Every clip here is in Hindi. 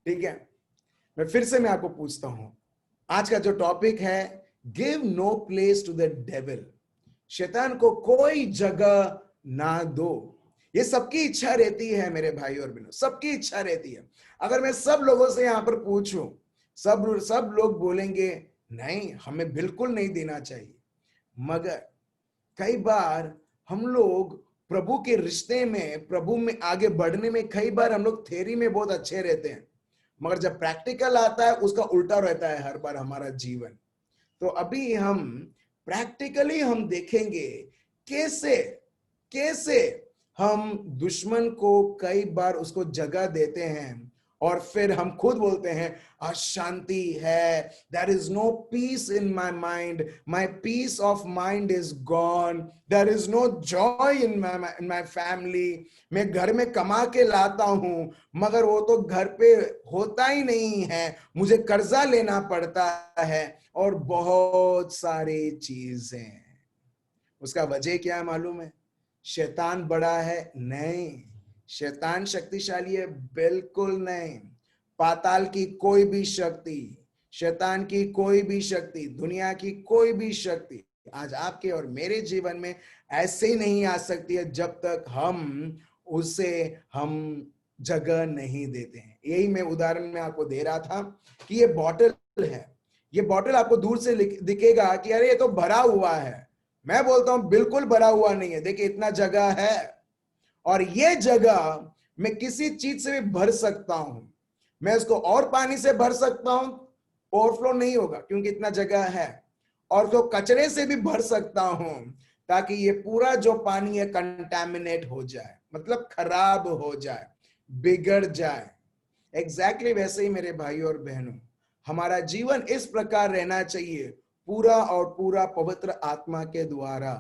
ठीक है, मैं आपको पूछता हूं, आज का जो टॉपिक है, give no place to the devil, शैतान को कोई जगह ना दो। ये सबकी इच्छा रहती है मेरे भाई और बहनों, सबकी इच्छा रहती है। अगर मैं सब लोगों से यहां पर पूछूं, सब लोग बोलेंगे नहीं, हमें बिल्कुल नहीं देना चाहिए। मगर कई बार हम लोग प्रभु के रिश्ते में, प्रभु में आगे बढ़ने में, कई बार हम लोग थ्योरी में बहुत अच्छे रहते हैं, मगर जब प्रैक्टिकल आता है उसका उल्टा रहता है हर बार हमारा जीवन। तो अभी हम प्रैक्टिकली हम देखेंगे कैसे कैसे हम दुश्मन को कई बार उसको जगह देते हैं और फिर हम खुद बोलते हैं अशांति है, there is no peace in my mind, my peace of mind is gone, there is no joy in my family. मैं घर में कमा के लाता हूं मगर वो तो घर पे होता ही नहीं है, मुझे कर्जा लेना पड़ता है और बहुत सारी चीजें। उसका वजह क्या है मालूम है? शैतान बड़ा है? नहीं। शैतान शक्तिशाली है? बिल्कुल नहीं। पाताल की कोई भी शक्ति, शैतान की कोई भी शक्ति, दुनिया की कोई भी शक्ति आज आपके और मेरे जीवन में ऐसे ही नहीं आ सकती है जब तक हम जगह नहीं देते हैं। यही मैं उदाहरण में आपको दे रहा था कि ये बॉटल है, ये बॉटल आपको दूर से दिखेगा कि अरे ये तो भरा हुआ है। मैं बोलता हूं बिल्कुल भरा हुआ नहीं है, देखिए इतना जगह है और ये जगह मैं किसी चीज से भी भर सकता हूं। मैं इसको और पानी से भर सकता हूं, ओवरफ्लो नहीं होगा क्योंकि इतना जगह है, और तो कचरे से भी भर सकता हूं ताकि ये पूरा जो पानी है कंटामिनेट हो जाए, मतलब खराब हो जाए, बिगड़ जाए। एग्जैक्टली वैसे ही मेरे भाई और बहनों, हमारा जीवन इस प्रकार रहना चाहिए, पूरा और पूरा पवित्र आत्मा के द्वारा।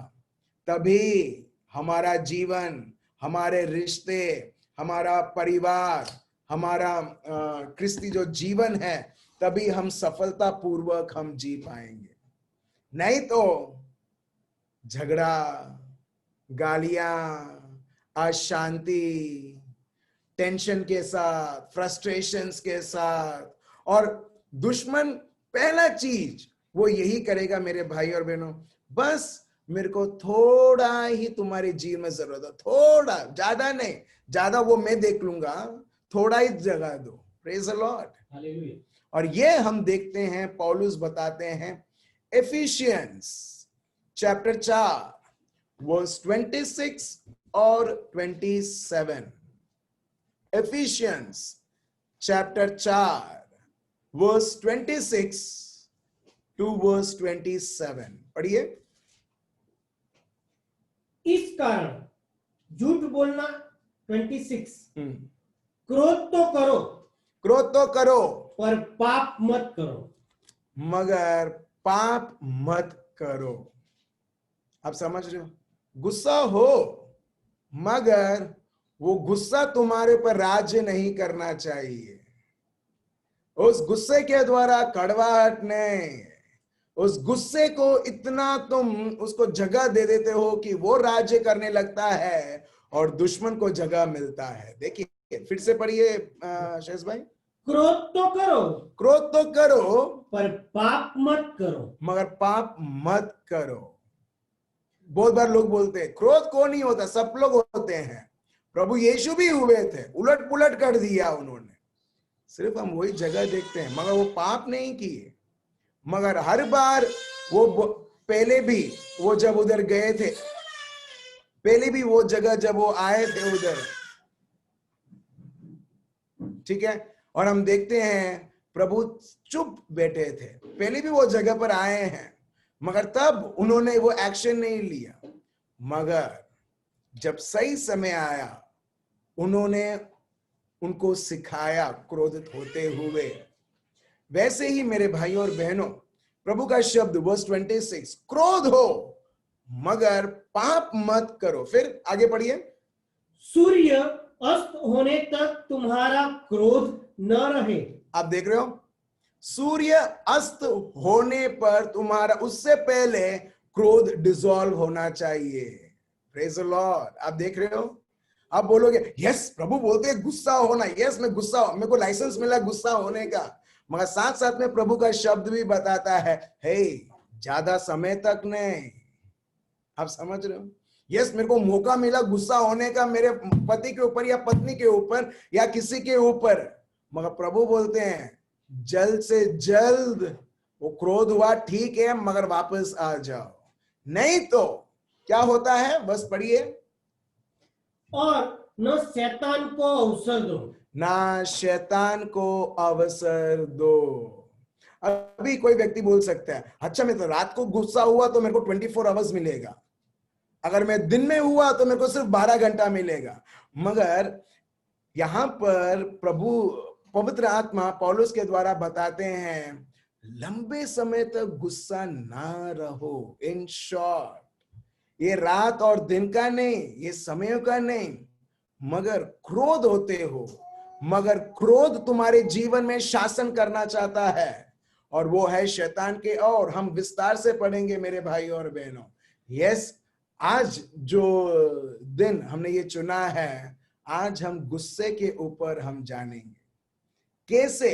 तभी हमारा जीवन, हमारे रिश्ते, हमारा परिवार, हमारा क्रिस्ती जो जीवन है, तभी हम सफलता पूर्वक हम जी पाएंगे। नहीं तो झगड़ा, गालियां, अशांति, टेंशन के साथ, फ्रस्ट्रेशंस के साथ, और दुश्मन पहला चीज वो यही करेगा मेरे भाई और बहनों, बस मेरे को थोड़ा ही तुम्हारे जीवन में जरूरत है, थोड़ा, ज्यादा नहीं, ज्यादा वो मैं देख लूंगा, थोड़ा ही जगह दो। Praise the Lord, hallelujah. और ये हम देखते हैं, पौलुस बताते हैं एफिशियंस चैप्टर 4 वर्स 26 और 27। Ephesians chapter 4 verse 26 to verse 27 पढ़िए। इस कारण झूठ बोलना, 26, क्रोध तो करो, क्रोध तो करो पर पाप मत करो, मगर पाप मत करो। आप समझ रहे हो? गुस्सा हो मगर वो गुस्सा तुम्हारे पर राज्य नहीं करना चाहिए। उस गुस्से के द्वारा कड़वाहट नहीं, उस गुस्से को इतना तुम उसको जगह दे देते हो कि वो राज्य करने लगता है और दुश्मन को जगह मिलता है। देखिए फिर से पढ़िए शेष भाई। क्रोध तो करो, क्रोध तो करो, पर पाप मत करो, मगर पाप मत करो। बहुत बार लोग बोलते हैं क्रोध को नहीं होता, सब लोग होते हैं, प्रभु यीशु भी हुए थे, उलट पुलट कर दिया उन्होंने। सिर्फ हम वही जगह देखते हैं, मगर वो पाप नहीं किए। मगर हर बार वो पहले भी वो जब उधर गए थे, पहले भी वो जगह जब वो आए थे उधर, ठीक है, और हम देखते हैं प्रभु चुप बैठे थे, पहले भी वो जगह पर आए हैं, मगर तब उन्होंने वो एक्शन नहीं लिया। मगर जब सही समय आया, उन्होंने उनको सिखाया क्रोधित होते हुए। वैसे ही मेरे भाई और बहनों, प्रभु का शब्द वर्स 26, क्रोध हो मगर पाप मत करो। फिर आगे पढ़िए। सूर्य अस्त होने तक तुम्हारा क्रोध न रहे। आप देख रहे हो, सूर्य अस्त होने पर तुम्हारा, उससे पहले क्रोध डिसॉल्व होना चाहिए। Praise the Lord. आप देख रहे हो, आप बोलोगे यस प्रभु बोलते हैं गुस्सा होना, यस मैं गुस्सा, मेरे को लाइसेंस मिला गुस्सा होने का, मगर साथ साथ में प्रभु का शब्द भी बताता है हे ज्यादा समय तक नहीं। आप समझ रहे हो? यस मेरे को मौका मिला गुस्सा होने का मेरे पति के ऊपर या पत्नी के ऊपर या किसी के ऊपर, मगर प्रभु बोलते हैं जल्द से जल्द वो क्रोध हुआ ठीक है मगर वापस आ जाओ, नहीं तो क्या होता है, बस पढ़िए। और न शैतान को अवसर दो, ना शैतान को अवसर दो। अभी कोई व्यक्ति बोल सकता है अच्छा मैं तो रात को गुस्सा हुआ तो मेरे को 24 आवर्स मिलेगा, अगर मैं दिन में हुआ तो मेरे को सिर्फ 12 घंटा मिलेगा। मगर यहां पर प्रभु पवित्र आत्मा पौलुस के द्वारा बताते हैं लंबे समय तक गुस्सा ना रहो। इन शॉर्ट ये रात और दिन का नहीं, ये समयों का नहीं, मगर क्रोध होते हो, मगर क्रोध तुम्हारे जीवन में शासन करना चाहता है और वो है शैतान के। और हम विस्तार से पढ़ेंगे मेरे भाई और बहनों। यस आज जो दिन हमने ये चुना है, आज हम गुस्से के ऊपर हम जानेंगे कैसे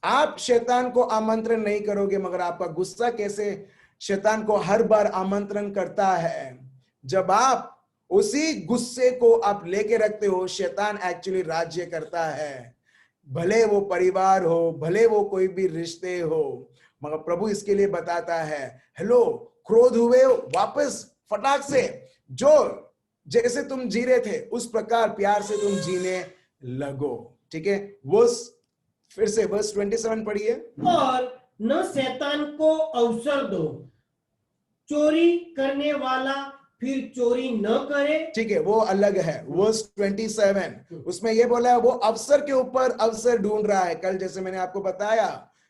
आप शैतान को आमंत्रण नहीं करोगे, मगर आपका गुस्सा कैसे शैतान को हर बार आमंत्रण करता है। जब आप उसी गुस्से को आप लेके रखते हो, शैतान एक्चुअली राज्य करता है, भले वो परिवार हो, भले वो कोई भी रिश्ते हो। मगर प्रभु इसके लिए बताता है हेलो क्रोध हुए वापस फटाक से जो जैसे तुम जी रहे थे उस प्रकार प्यार से तुम जीने लगो। ठीक है, वो फिर से वर्स 27 पढ़िए। और न शैतान को अवसर दो, चोरी करने वाला फिर चोरी न करे। ठीक है, वो अलग है। वर्स 27 उसमें ये बोला है वो अवसर के ऊपर अवसर ढूंढ रहा है। कल जैसे मैंने आपको बताया,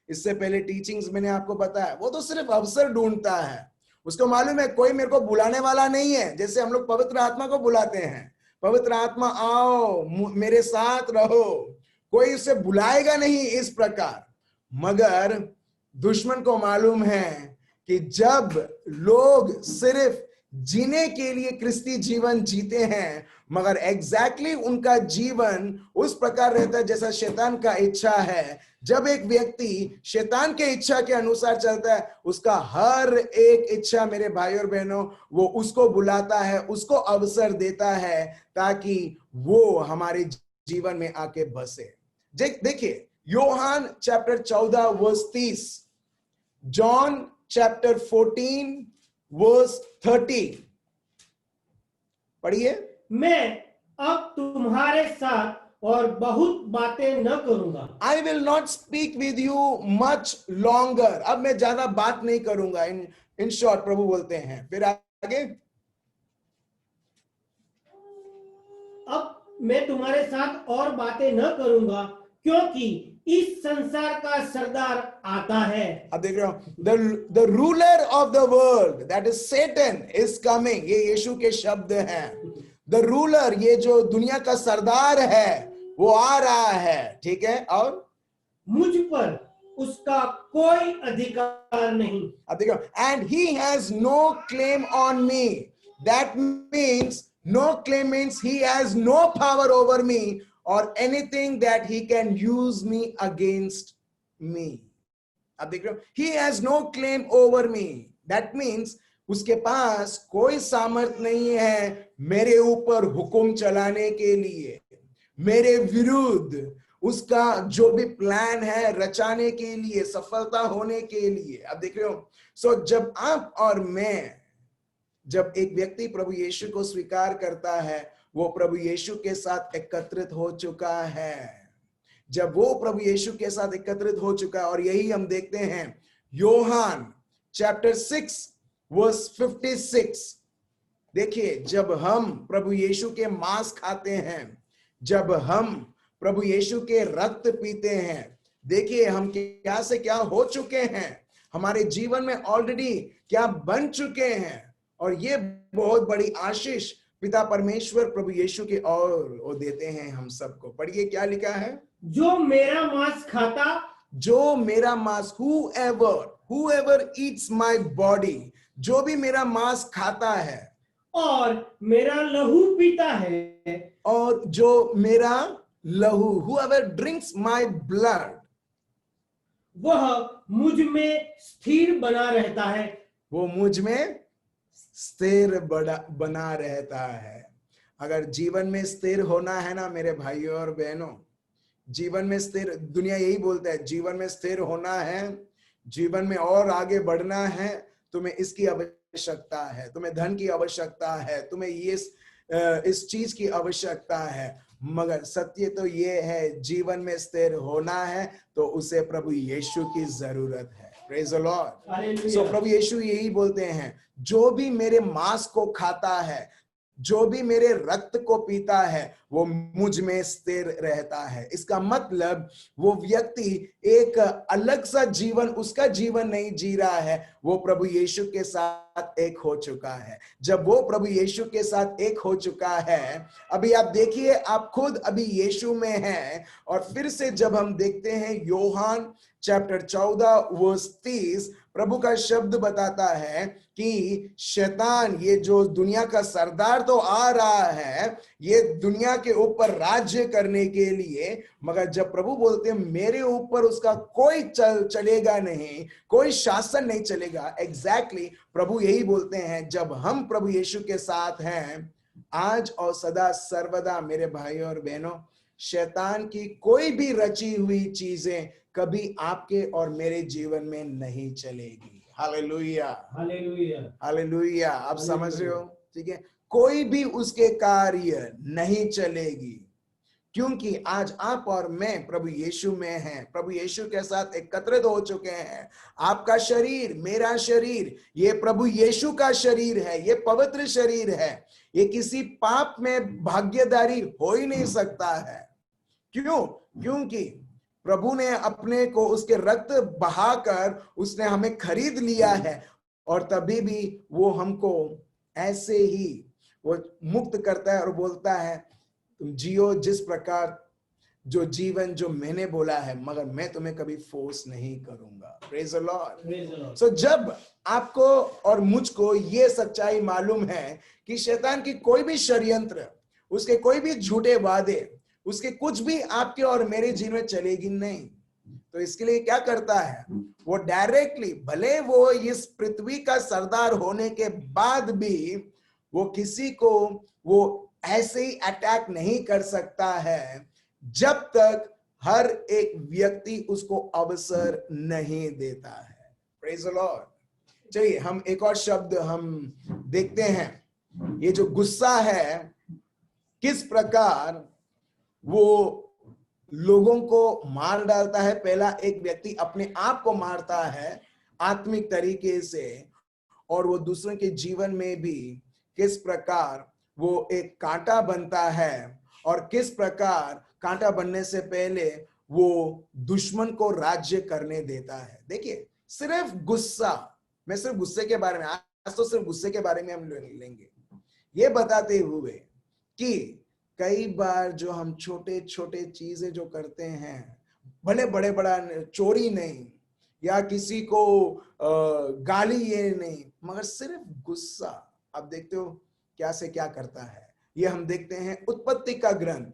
इससे पहले टीचिंग्स मैंने आपको बताया, वो तो सिर्फ अवसर ढूंढता है। उसको मालूम है कोई मेरे को बुलाने वाला नहीं है, जैसे हम लोग पवित्र आत्मा को बुलाते हैं, पवित्र आत्मा आओ मेरे साथ रहो, कोई उसे बुलाएगा नहीं इस प्रकार। मगर दुश्मन को मालूम है कि जब लोग सिर्फ जीने के लिए क्रिस्ती जीवन जीते हैं, मगर एग्जैक्टली उनका जीवन उस प्रकार रहता है जैसा शैतान का इच्छा है। जब एक व्यक्ति शैतान के इच्छा के अनुसार चलता है, उसका हर एक इच्छा मेरे भाई और बहनों वो उसको बुलाता है, उसको अवसर देता है ताकि वो हमारे जीवन में आके बसे। देखिए योहान chapter 14 verse 30, John chapter 14 verse 30 पढ़िए। मैं अब तुम्हारे साथ और बहुत बातें न करूंगा। I will not speak with you much longer. अब मैं ज्यादा बात नहीं करूंगा। इन शॉर्ट प्रभु बोलते हैं। फिर आगे, अब मैं तुम्हारे साथ और बातें न करूंगा क्योंकि इस संसार का सरदार आता है। अब देख रहे हो, the ruler of the world that is Satan is coming. ये यीशु के शब्द हैं। द रूलर, ये जो दुनिया का सरदार है, वो आ रहा है। ठीक है, और मुझ पर उसका कोई अधिकार नहीं। अब देखो, and he has no claim on me. That means no claim means he has no power over me or anything that he can use me against me. अब देख रहे हो, he has no claim over me. That means उसके पास कोई सामर्थ्य नहीं है मेरे ऊपर हुक्म चलाने के लिए, मेरे विरुद्ध उसका जो भी प्लान है रचाने के लिए, सफलता होने के लिए। अब देख रहे हो, सो जब आप और मैं, जब एक व्यक्ति प्रभु यीशु को स्वीकार करता है, वो प्रभु यीशु के साथ एकत्रित हो चुका है। जब वो प्रभु यीशु के साथ एकत्रित हो चुका है, और यही हम देखते हैं योहान चैप्टर 6 वर्स 56। देखिए, जब हम प्रभु यीशु के मांस खाते हैं, जब हम प्रभु यीशु के रक्त पीते हैं, देखिए हम क्या से क्या हो चुके हैं, हमारे जीवन में ऑलरेडी क्या बन चुके हैं। और ये बहुत बड़ी आशीष पिता परमेश्वर प्रभु यीशु के और वो देते हैं हम सबको। पढ़िए क्या लिखा है, जो मेरा मांस खाता, जो मेरा मांस, whoever eats my body, जो भी मेरा मांस खाता है, और मेरा लहू पीता है, और जो मेरा लहू, whoever drinks my blood, वह मुझ में स्थिर बना रहता है। वो मुझ में स्थिर बना रहता है। अगर जीवन में स्थिर होना है ना मेरे भाइयों और बहनों, जीवन में स्थिर, दुनिया यही बोलता है, जीवन में स्थिर होना है, जीवन में और आगे बढ़ना है, तुम्हें इसकी आवश्यकता है, तुम्हें धन की आवश्यकता है, तुम्हें इस चीज की आवश्यकता है। मगर सत्य तो ये है, जीवन में स्थिर होना है तो उसे प्रभु यीशु की जरूरत है। Praise the Lord. हालेलुया। सो प्रभु यीशु यही बोलते हैं, जो भी मेरे मांस को खाता है, जो भी मेरे रक्त को पीता है, वो मुझ में स्थिर रहता है। इसका मतलब वो व्यक्ति एक अलग सा जीवन, उसका जीवन नहीं जी रहा है, वो प्रभु यीशु के साथ एक हो चुका है। जब वो प्रभु यीशु के साथ एक हो चुका है, अभी आप देखिए, आप खुद अभी यीशु में हैं। और फिर से जब हम देखते हैं यूहन्ना चैप्टर 14 वर्स 30, प्रभु का शब्द बताता है कि शैतान, ये जो दुनिया का सरदार तो आ रहा है ये दुनिया के ऊपर राज्य करने के लिए, मगर जब प्रभु बोलते हैं मेरे ऊपर उसका कोई चलेगा नहीं, कोई शासन नहीं चलेगा, एग्जैक्टली प्रभु यही बोलते हैं। जब हम प्रभु यीशु के साथ हैं, आज और सदा सर्वदा मेरे भाइयों और बहनों, शैतान की कोई भी रची हुई चीजें कभी आपके और मेरे जीवन में नहीं चलेगी। Hallelujah, hallelujah. हालेलुया। आप समझ रहे हो? ठीक है, कोई भी उसके कार्य नहीं चलेगी, क्योंकि आज आप और मैं प्रभु यीशु में हैं, प्रभु यीशु के साथ एकत्रित हो चुके हैं। आपका शरीर, मेरा शरीर, ये प्रभु यीशु का शरीर है, ये पवित्र शरीर है, ये किसी पाप में भागीदारी हो ही नहीं सकता है। क्यों? क्योंकि प्रभु ने अपने को, उसके रक्त बहाकर उसने हमें खरीद लिया है, और तभी भी वो हमको ऐसे ही वो मुक्त करता है और बोलता है तुम जियो जिस प्रकार, जो जीवन जो मैंने बोला है, मगर मैं तुम्हें कभी फोर्स नहीं करूंगा। Praise the Lord. सो जब आपको और मुझको ये सच्चाई मालूम है कि शैतान की कोई भी षड्यंत्र, उसके कोई भी झूठे वादे, उसके कुछ भी आपके और मेरे जीवन में चलेगी नहीं, तो इसके लिए क्या करता है, वो डायरेक्टली, भले वो इस पृथ्वी का सरदार होने के बाद भी वो किसी को वो ऐसे ही अटैक नहीं कर सकता है जब तक हर एक व्यक्ति उसको अवसर नहीं देता है। Praise the Lord. चलिए हम एक और शब्द हम देखते हैं, ये जो गुस्सा है किस प्रकार वो लोगों को मार डालता है। पहला, एक व्यक्ति अपने आप को मारता है आत्मिक तरीके से, और वो दूसरों के जीवन में भी किस प्रकार वो एक कांटा बनता है, और किस प्रकार कांटा बनने से पहले वो दुश्मन को राज्य करने देता है। देखिए, सिर्फ गुस्सा, मैं सिर्फ गुस्से के बारे में, आज तो सिर्फ गुस्से के बारे में हम लेंगे, ये बताते हुए कि कई बार जो हम छोटे छोटे चीजें जो करते हैं, भले बड़े बड़ा चोरी नहीं या किसी को गाली ये नहीं, मगर सिर्फ गुस्सा, आप देखते हो क्या से क्या करता है। ये हम देखते हैं उत्पत्ति का ग्रंथ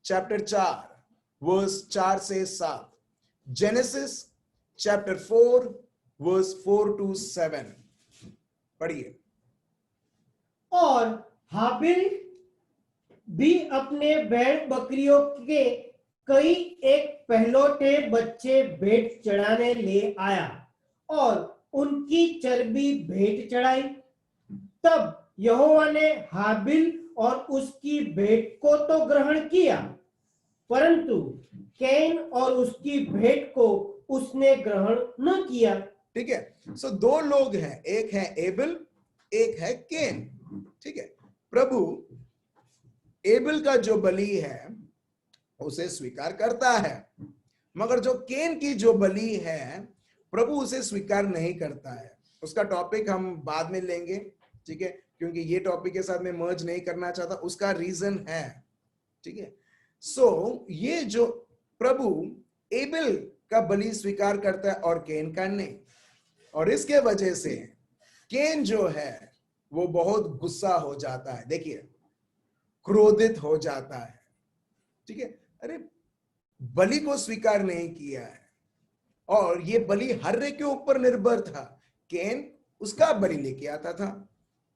चैप्टर 4 वर्स 4 से 7, जेनेसिस चैप्टर 4 वर्स 4 to 7, पढ़िए। और हाबिल भी अपने भेड़ बकरियों के कई एक पहलौठे बच्चे भेंट चढ़ाने ले आया और उनकी चर्बी भेंट चढ़ाई। तब यहोवा ने हाबिल और उसकी भेंट को तो ग्रहण किया, परंतु कैन और उसकी भेंट को उसने ग्रहण न किया। ठीक है, सो दो लोग हैं, एक है एबल, एक है कैन। ठीक है, प्रभु एबल का जो बलि है उसे स्वीकार करता है, मगर जो कैन की जो बलि है प्रभु उसे स्वीकार नहीं करता है। उसका टॉपिक हम बाद में लेंगे, ठीक है, क्योंकि ये टॉपिक के साथ मैं मर्ज नहीं करना चाहता, उसका रीजन है। ठीक है, सो ये जो प्रभु एबल का बलि स्वीकार करता है और कैन का नहीं, और इसके वजह से कैन जो है वो बहुत गुस्सा हो जाता है, देखिए क्रोधित हो जाता है, ठीक है। अरे बलि को स्वीकार नहीं किया है, और ये बलि हर्रे के ऊपर निर्भर था। केन उसका बलि लेके आता था,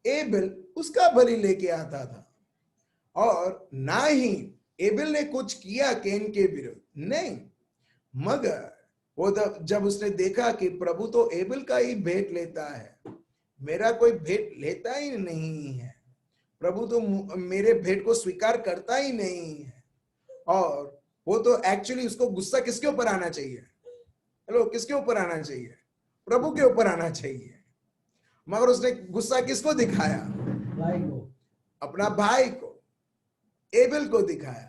एबेल उसका बलि लेके आता था, और ना ही एबेल ने कुछ किया केन के विरुद्ध, नहीं। मगर वो जब उसने देखा कि प्रभु तो एबेल का ही भेंट लेता है, मेरा कोई भेंट लेता ही नहीं है, प्रभु तो मेरे भेंट को स्वीकार करता ही नहीं है, और वो तो एक्चुअली उसको गुस्सा किसके ऊपर आना चाहिए? हेलो, किसके ऊपर आना चाहिए? प्रभु के ऊपर आना चाहिए। मगर उसने गुस्सा किसको दिखाया? भाई को, अपना भाई को, एबेल को दिखाया।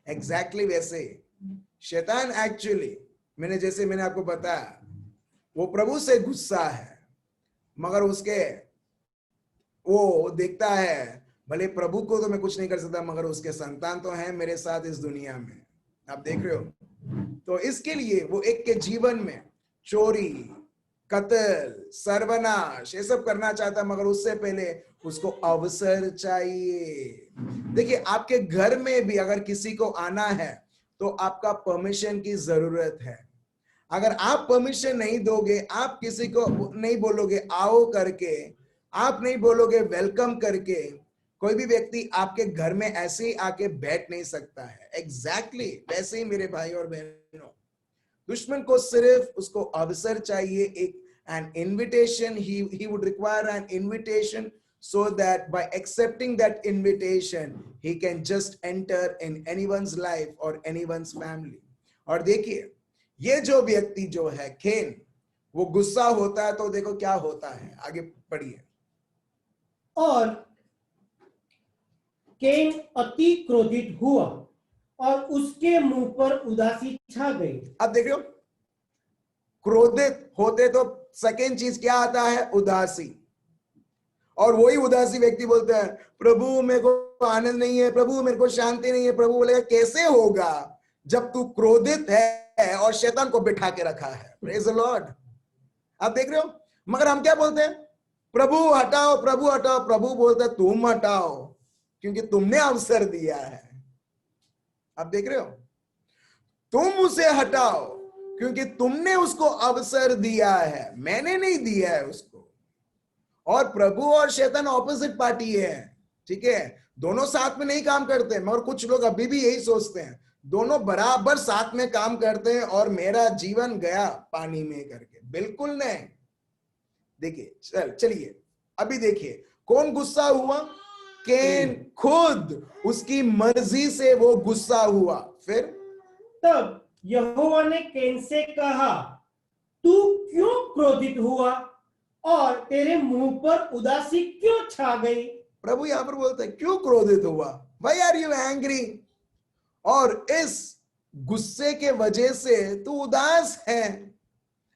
एग्जैक्टली वैसे शैतान एक्चुअली, मैंने आपको बताया, वो प्रभु से गुस्सा है, मगर उसके वो देखता है भले प्रभु को तो मैं कुछ नहीं कर सकता, मगर उसके संतान तो हैं मेरे साथ इस दुनिया में, आप देख रहे हो। तो इसके लिए वो एक के जीवन में चोरी, कत्ल, सर्वनाश ये सब करना चाहता, मगर उससे पहले उसको अवसर चाहिए। देखिए आपके घर में भी अगर किसी को आना है तो आपका परमिशन की जरूरत है। अगर आप परमिशन नहीं दोगे, आप किसी को नहीं बोलोगे आओ करके, आप नहीं बोलोगे वेलकम करके, कोई भी व्यक्ति आपके घर में ऐसे ही आके बैठ नहीं सकता है। एग्जैक्टली वैसे ही मेरे भाई और बहनों, दुश्मन को सिर्फ उसको अवसर चाहिए, एक an invitation. He would require an invitation, so that by accepting that invitation he can just enter in anyone's life or anyone's family. और देखिए ये जो व्यक्ति जो है केन, वो गुस्सा होता है तो देखो क्या होता है, आगे पढ़िए। और केन अति क्रोधित हुआ और उसके मुंह पर उदासी छा गई। अब देख रहे हो, क्रोधित होते तो सेकेंड चीज क्या आता है? उदासी। और वही उदासी व्यक्ति बोलता है प्रभु मेरे को आनंद नहीं है, प्रभु मेरे को शांति नहीं है। प्रभु बोलेगा कैसे होगा जब तू क्रोधित है और शैतान को बिठा के रखा है। Praise the Lord. आप देख रहे हो, मगर हम क्या बोलते हैं? प्रभु हटाओ, प्रभु हटाओ। प्रभु बोलता है तुम हटाओ, क्योंकि तुमने अवसर दिया है। आप देख रहे हो, तुम उसे हटाओ क्योंकि तुमने उसको अवसर दिया है, मैंने नहीं दिया है उसको। और प्रभु और शैतान ऑपोजिट पार्टी है, ठीक है, दोनों साथ में नहीं काम करते। मगर कुछ लोग अभी भी यही सोचते हैं दोनों बराबर साथ में काम करते हैं और मेरा जीवन गया पानी में करके। बिल्कुल नहीं। देखिए चलिए अभी देखिए कौन गुस्सा हुआ? केन खुद, उसकी मर्जी से वो गुस्सा हुआ। फिर तब यहोवा ने केन से कहा तू क्यों क्रोधित हुआ और तेरे मुंह पर उदासी क्यों छा गई? प्रभु यहां पर बोलता है क्यों क्रोधित हुआ? Why are you angry? और इस गुस्से के वजह से तू उदास है।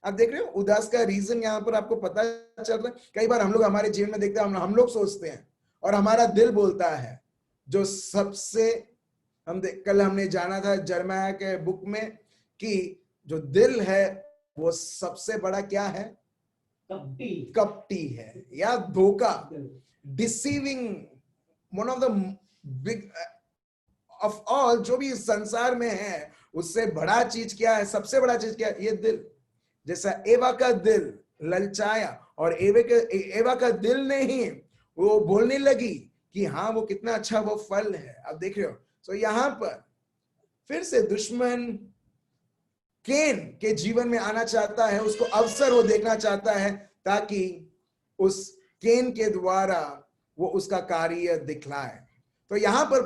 आप देख रहे हो उदास का रीजन यहां पर आपको पता चल रहा है। कई बार हम लोग हमारे जीवन में देखते हैं, हम लोग सोचते हैं और हमारा दिल बोलता है जो सबसे कल हमने जाना था जर्माया के बुक में कि जो दिल है वो सबसे बड़ा क्या है? कपटी है या धोखा, deceiving, one of the big of all. जो भी इस संसार में है उससे बड़ा चीज क्या है? सबसे बड़ा चीज क्या है? ये दिल। जैसा एवा का दिल ललचाया और एवा का दिल ने ही वो बोलने लगी कि हाँ वो कितना अच्छा वो फल है। आप देख रहे हो। तो यहां पर फिर से दुश्मन केन के जीवन में आना चाहता है, उसको अवसर वो देखना चाहता है ताकि उस केन के द्वारा वो उसका कार्य दिखलाए। तो यहां पर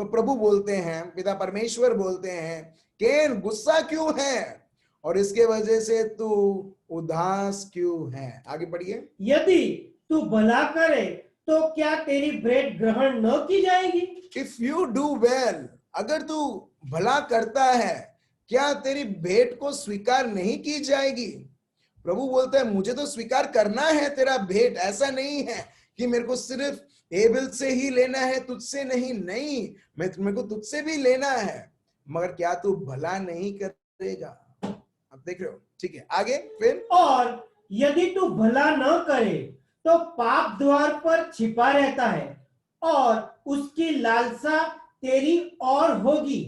प्रभु बोलते हैं, पिता परमेश्वर बोलते हैं केन गुस्सा क्यों है और इसके वजह से तू उदास क्यों है? आगे पढ़िए। यदि तू भला करे तो क्या तेरी भेंट ग्रहण न की जाएगी? इफ यू डू वेल, अगर तू भला करता है क्या तेरी भेंट को स्वीकार नहीं की जाएगी? प्रभु बोलता है मुझे तो स्वीकार करना है तेरा भेंट। ऐसा नहीं है कि मेरे को सिर्फ एबेल से ही लेना है, तुझसे नहीं। नहीं, मेरे को तुझसे भी लेना है, मगर क्या तू भला नहीं करेगा? आप देख रहे हो, ठीक है। आगे फिर, और यदि तू भला न करे तो पाप द्वार पर छिपा रहता है और उसकी लालसा तेरी ओर होगी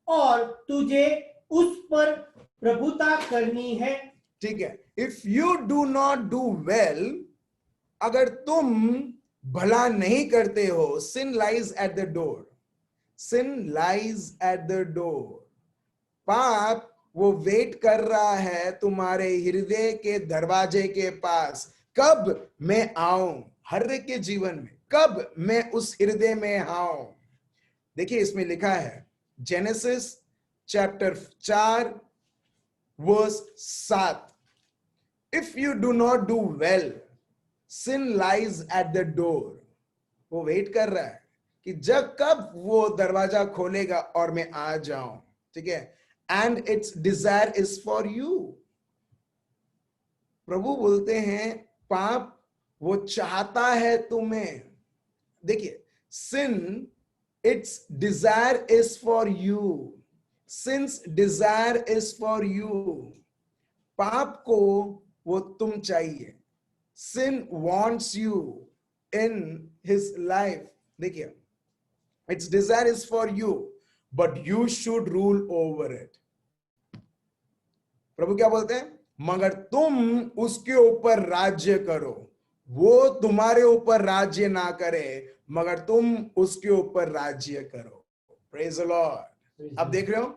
और तुझे उस पर प्रभुता करनी है। ठीक है, if you do not do well, अगर तुम भला नहीं करते हो, sin lies at the door, sin lies at the door, पाप वो वेट कर रहा है तुम्हारे हृदय के दरवाजे के पास, कब मैं आऊं, हर एक के जीवन में कब मैं उस हृदय में आऊं। देखिए इसमें लिखा है Genesis chapter 4 verse 7, if you do not do well, sin lies at the door, वो वेट कर रहा है कि जब कब वो दरवाजा खोलेगा और मैं आ जाऊं। ठीक है, and its desire is for you. प्रभु बोलते हैं पाप वो चाहता है तुम्हें। देखिए, sin its desire is for you, sin's desire is for you, पाप को वो तुम चाहिए, sin wants you in his life। देखिए, its desire is for you but you should rule over it। प्रभु क्या बोलते हैं, मगर तुम उसके ऊपर राज्य करो, वो तुम्हारे ऊपर राज्य ना करे मगर तुम उसके ऊपर राज्य करो। Praise the Lord. अब देख रहे हो,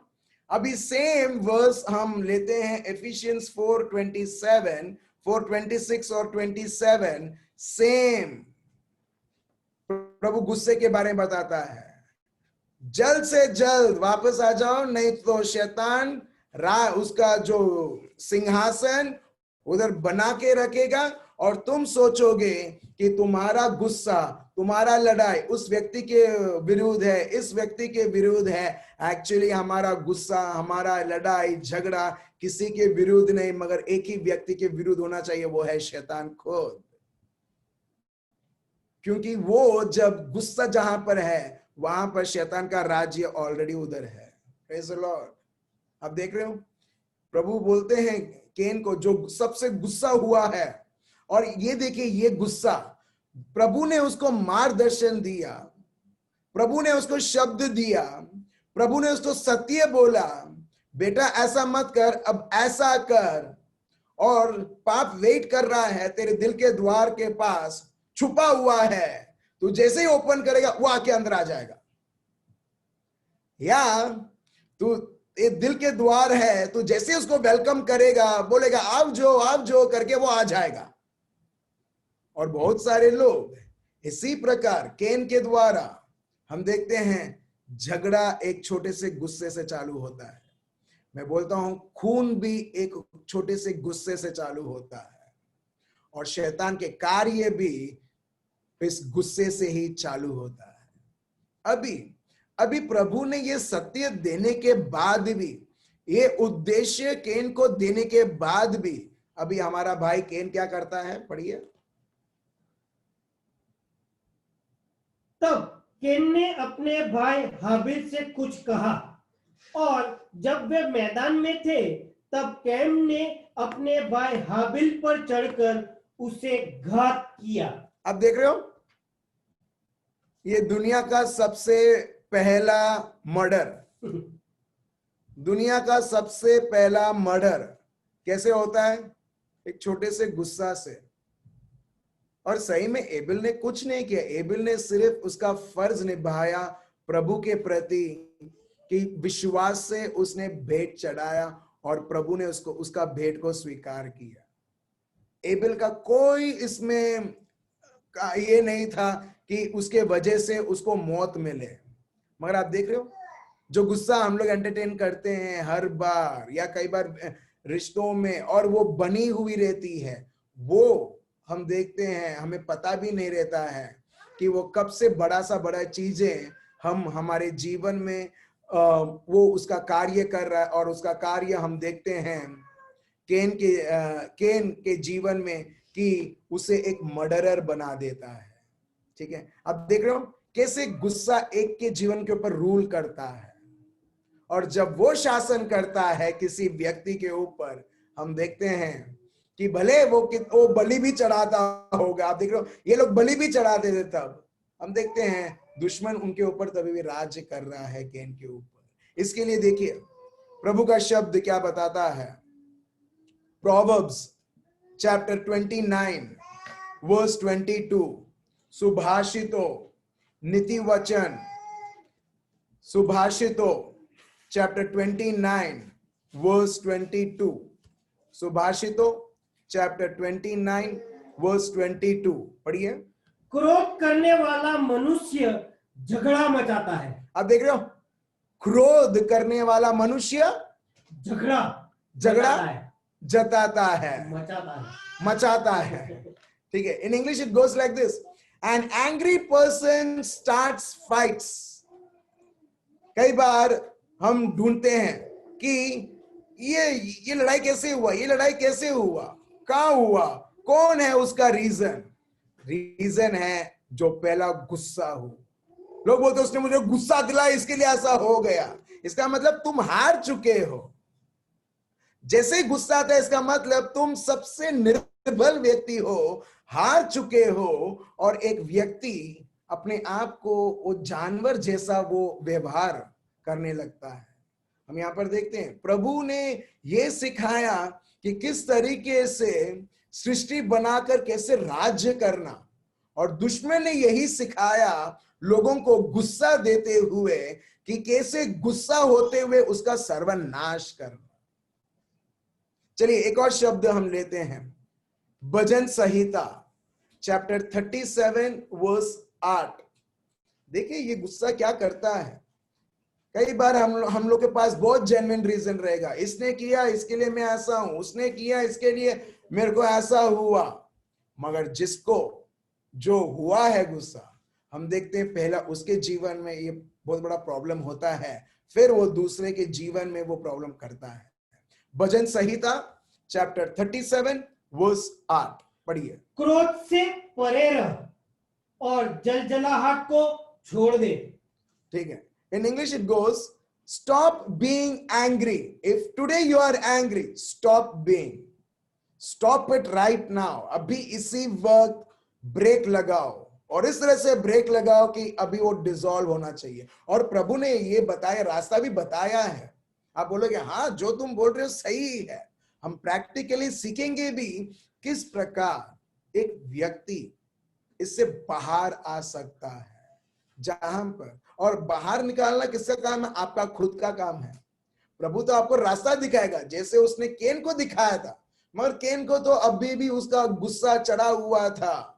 अभी सेम वर्स हम लेते हैं एफिशियंस 4:27, 4:26 और 27, सेम प्रभु गुस्से के बारे में बताता है, जल्द से जल्द वापस आ जाओ, नहीं तो शैतान उसका जो सिंहासन उधर बना के रखेगा और तुम सोचोगे कि तुम्हारा गुस्सा, तुम्हारा लड़ाई उस व्यक्ति के विरुद्ध है, इस व्यक्ति के विरुद्ध है। एक्चुअली हमारा गुस्सा, हमारा लड़ाई झगड़ा किसी के विरुद्ध नहीं मगर एक ही व्यक्ति के विरुद्ध होना चाहिए, वो है शैतान खुद। क्योंकि वो जब गुस्सा जहां पर है वहां पर शैतान का राज्य ऑलरेडी उधर है। Praise the Lord. आप देख रहे हो, प्रभु बोलते हैं केन को जो सबसे गुस्सा हुआ है, और ये देखिए ये गुस्सा, प्रभु ने उसको मार्गदर्शन दिया, प्रभु ने उसको शब्द दिया, प्रभु ने उसको सत्य बोला, बेटा ऐसा मत कर, अब ऐसा कर। और पाप वेट कर रहा है तेरे दिल के द्वार के पास, छुपा हुआ है, तू जैसे ही ओपन करेगा वो आके अंदर आ जाएगा। या तू दिल के द्वार है, तू जैसे उसको वेलकम करेगा, बोलेगा आप जो करके वो आ जाएगा। और बहुत सारे लोग इसी प्रकार केन के द्वारा हम देखते हैं झगड़ा एक छोटे से गुस्से से चालू होता है। मैं बोलता हूं खून भी एक छोटे से गुस्से से चालू होता है, और शैतान के कार्य भी इस गुस्से से ही चालू होता है। अभी प्रभु ने ये सत्य देने के बाद भी, ये उद्देश्य केन को देने के बाद भी, अभी हमारा भाई केन क्या करता है, पढ़िए। तब केन ने अपने भाई हाबिल से कुछ कहा, और जब वे मैदान में थे तब कैन ने अपने भाई हाबिल पर चढ़कर उसे घात किया। अब देख रहे हो, ये दुनिया का सबसे पहला मर्डर, दुनिया का सबसे पहला मर्डर कैसे होता है, एक छोटे से गुस्सा से। और सही में एबिल ने कुछ नहीं किया, एबिल ने सिर्फ उसका फर्ज निभाया प्रभु के प्रति, कि विश्वास से उसने भेंट चढ़ाया और प्रभु ने उसको उसका भेंट को स्वीकार किया। एबिल का कोई इसमें ये नहीं था कि उसके वजह से उसको मौत मिले। मगर आप देख रहे हो, जो गुस्सा हम लोग एंटरटेन करते हैं हर बार या कई बार रिश्तों में, और वो बनी हुई रहती है, वो हम देखते हैं हमें पता भी नहीं रहता है कि वो कब से बड़ा सा बड़ा चीजें हम हमारे जीवन में वो उसका कार्य कर रहा है। और उसका कार्य हम देखते हैं केन के जीवन में कि उसे एक मर्डरर बना देता है। ठीक है, अब देख रहे हो कैसे गुस्सा एक के जीवन के ऊपर रूल करता है, और जब वो शासन करता है किसी व्यक्ति के ऊपर, हम देखते हैं कि भले वो बलि भी चढ़ाता होगा। आप देख रहे हो ये लोग बलि भी चढ़ाते थे, तब हम देखते हैं दुश्मन उनके ऊपर तभी भी राज्य कर रहा है, कैन के ऊपर। इसके लिए देखिए प्रभु का शब्द क्या बताता है। प्रोवर्ब्स चैप्टर 29 वर्स 22, सुभाषितों नीति वचन, सुभाषितों चैप्टर 29 वर्स 22, सुभाषितों चैप्टर 29 वर्स 22 पढ़िए। क्रोध करने वाला मनुष्य झगड़ा मचाता है। आप देख रहे हो, क्रोध करने वाला मनुष्य झगड़ा झगड़ा मचाता है, जताता है, मचाता है। ठीक है, in English it goes like this, an angry person starts fights. कई बार हम ढूंढते हैं कि ये लड़ाई कैसे हुआ, ये लड़ाई कैसे हुआ, कहां हुआ, कौन है उसका रीजन। रीजन है जो पहला गुस्सा हो। लोग बोलते उसने मुझे गुस्सा दिलाया इसके लिए ऐसा हो गया। इसका मतलब तुम हार चुके हो। जैसे ही गुस्सा आता है इसका मतलब तुम सबसे निर्बल व्यक्ति हो, हार चुके हो। और एक व्यक्ति अपने आप को वो जानवर जैसा वो व्यवहार करने लगता है। हम यहां पर देखते हैं प्रभु ने ये सिखाया कि किस तरीके से सृष्टि बनाकर कैसे राज्य करना, और दुश्मन ने यही सिखाया लोगों को गुस्सा देते हुए कि कैसे गुस्सा होते हुए उसका सर्वनाश करना। चलिए एक और शब्द हम लेते हैं, भजन संहिता चैप्टर 37 वर्स 8। देखिए ये गुस्सा क्या करता है। कई बार हम लोग के पास बहुत जेन्युइन रीजन रहेगा, इसने किया इसके लिए मैं ऐसा हूं, उसने किया इसके लिए मेरे को ऐसा हुआ। मगर जिसको जो हुआ है गुस्सा, हम देखते हैं पहला उसके जीवन में ये बहुत बड़ा प्रॉब्लम होता है, फिर वो दूसरे के जीवन में वो प्रॉब्लम करता है। भजन संहिता चैप्टर 37 वर्स 8 पढ़िए। क्रोध से परे रह और जलजलाहट को छोड़ दे। ठीक है, in English it goes, stop being angry. If today you are angry, stop being, stop it right now. अभी इसी वक्त ब्रेक लगाओ, और इस तरह से ब्रेक लगाओ कि अभी वो डिसॉल्व होना चाहिए। और प्रभु ने ये बताया, रास्ता भी बताया है। आप बोलोगे हाँ जो तुम बोल रहे हो सही है। हम प्रैक्टिकली सीखेंगे भी किस प्रकार एक व्यक्ति इससे बाहर आ सकता है, जहां पर, और बाहर निकालना किसका काम है? आपका खुद का काम है। प्रभु तो आपको रास्ता दिखाएगा, जैसे उसने केन को दिखाया था। मगर केन को तो अभी भी उसका गुस्सा चढ़ा हुआ था,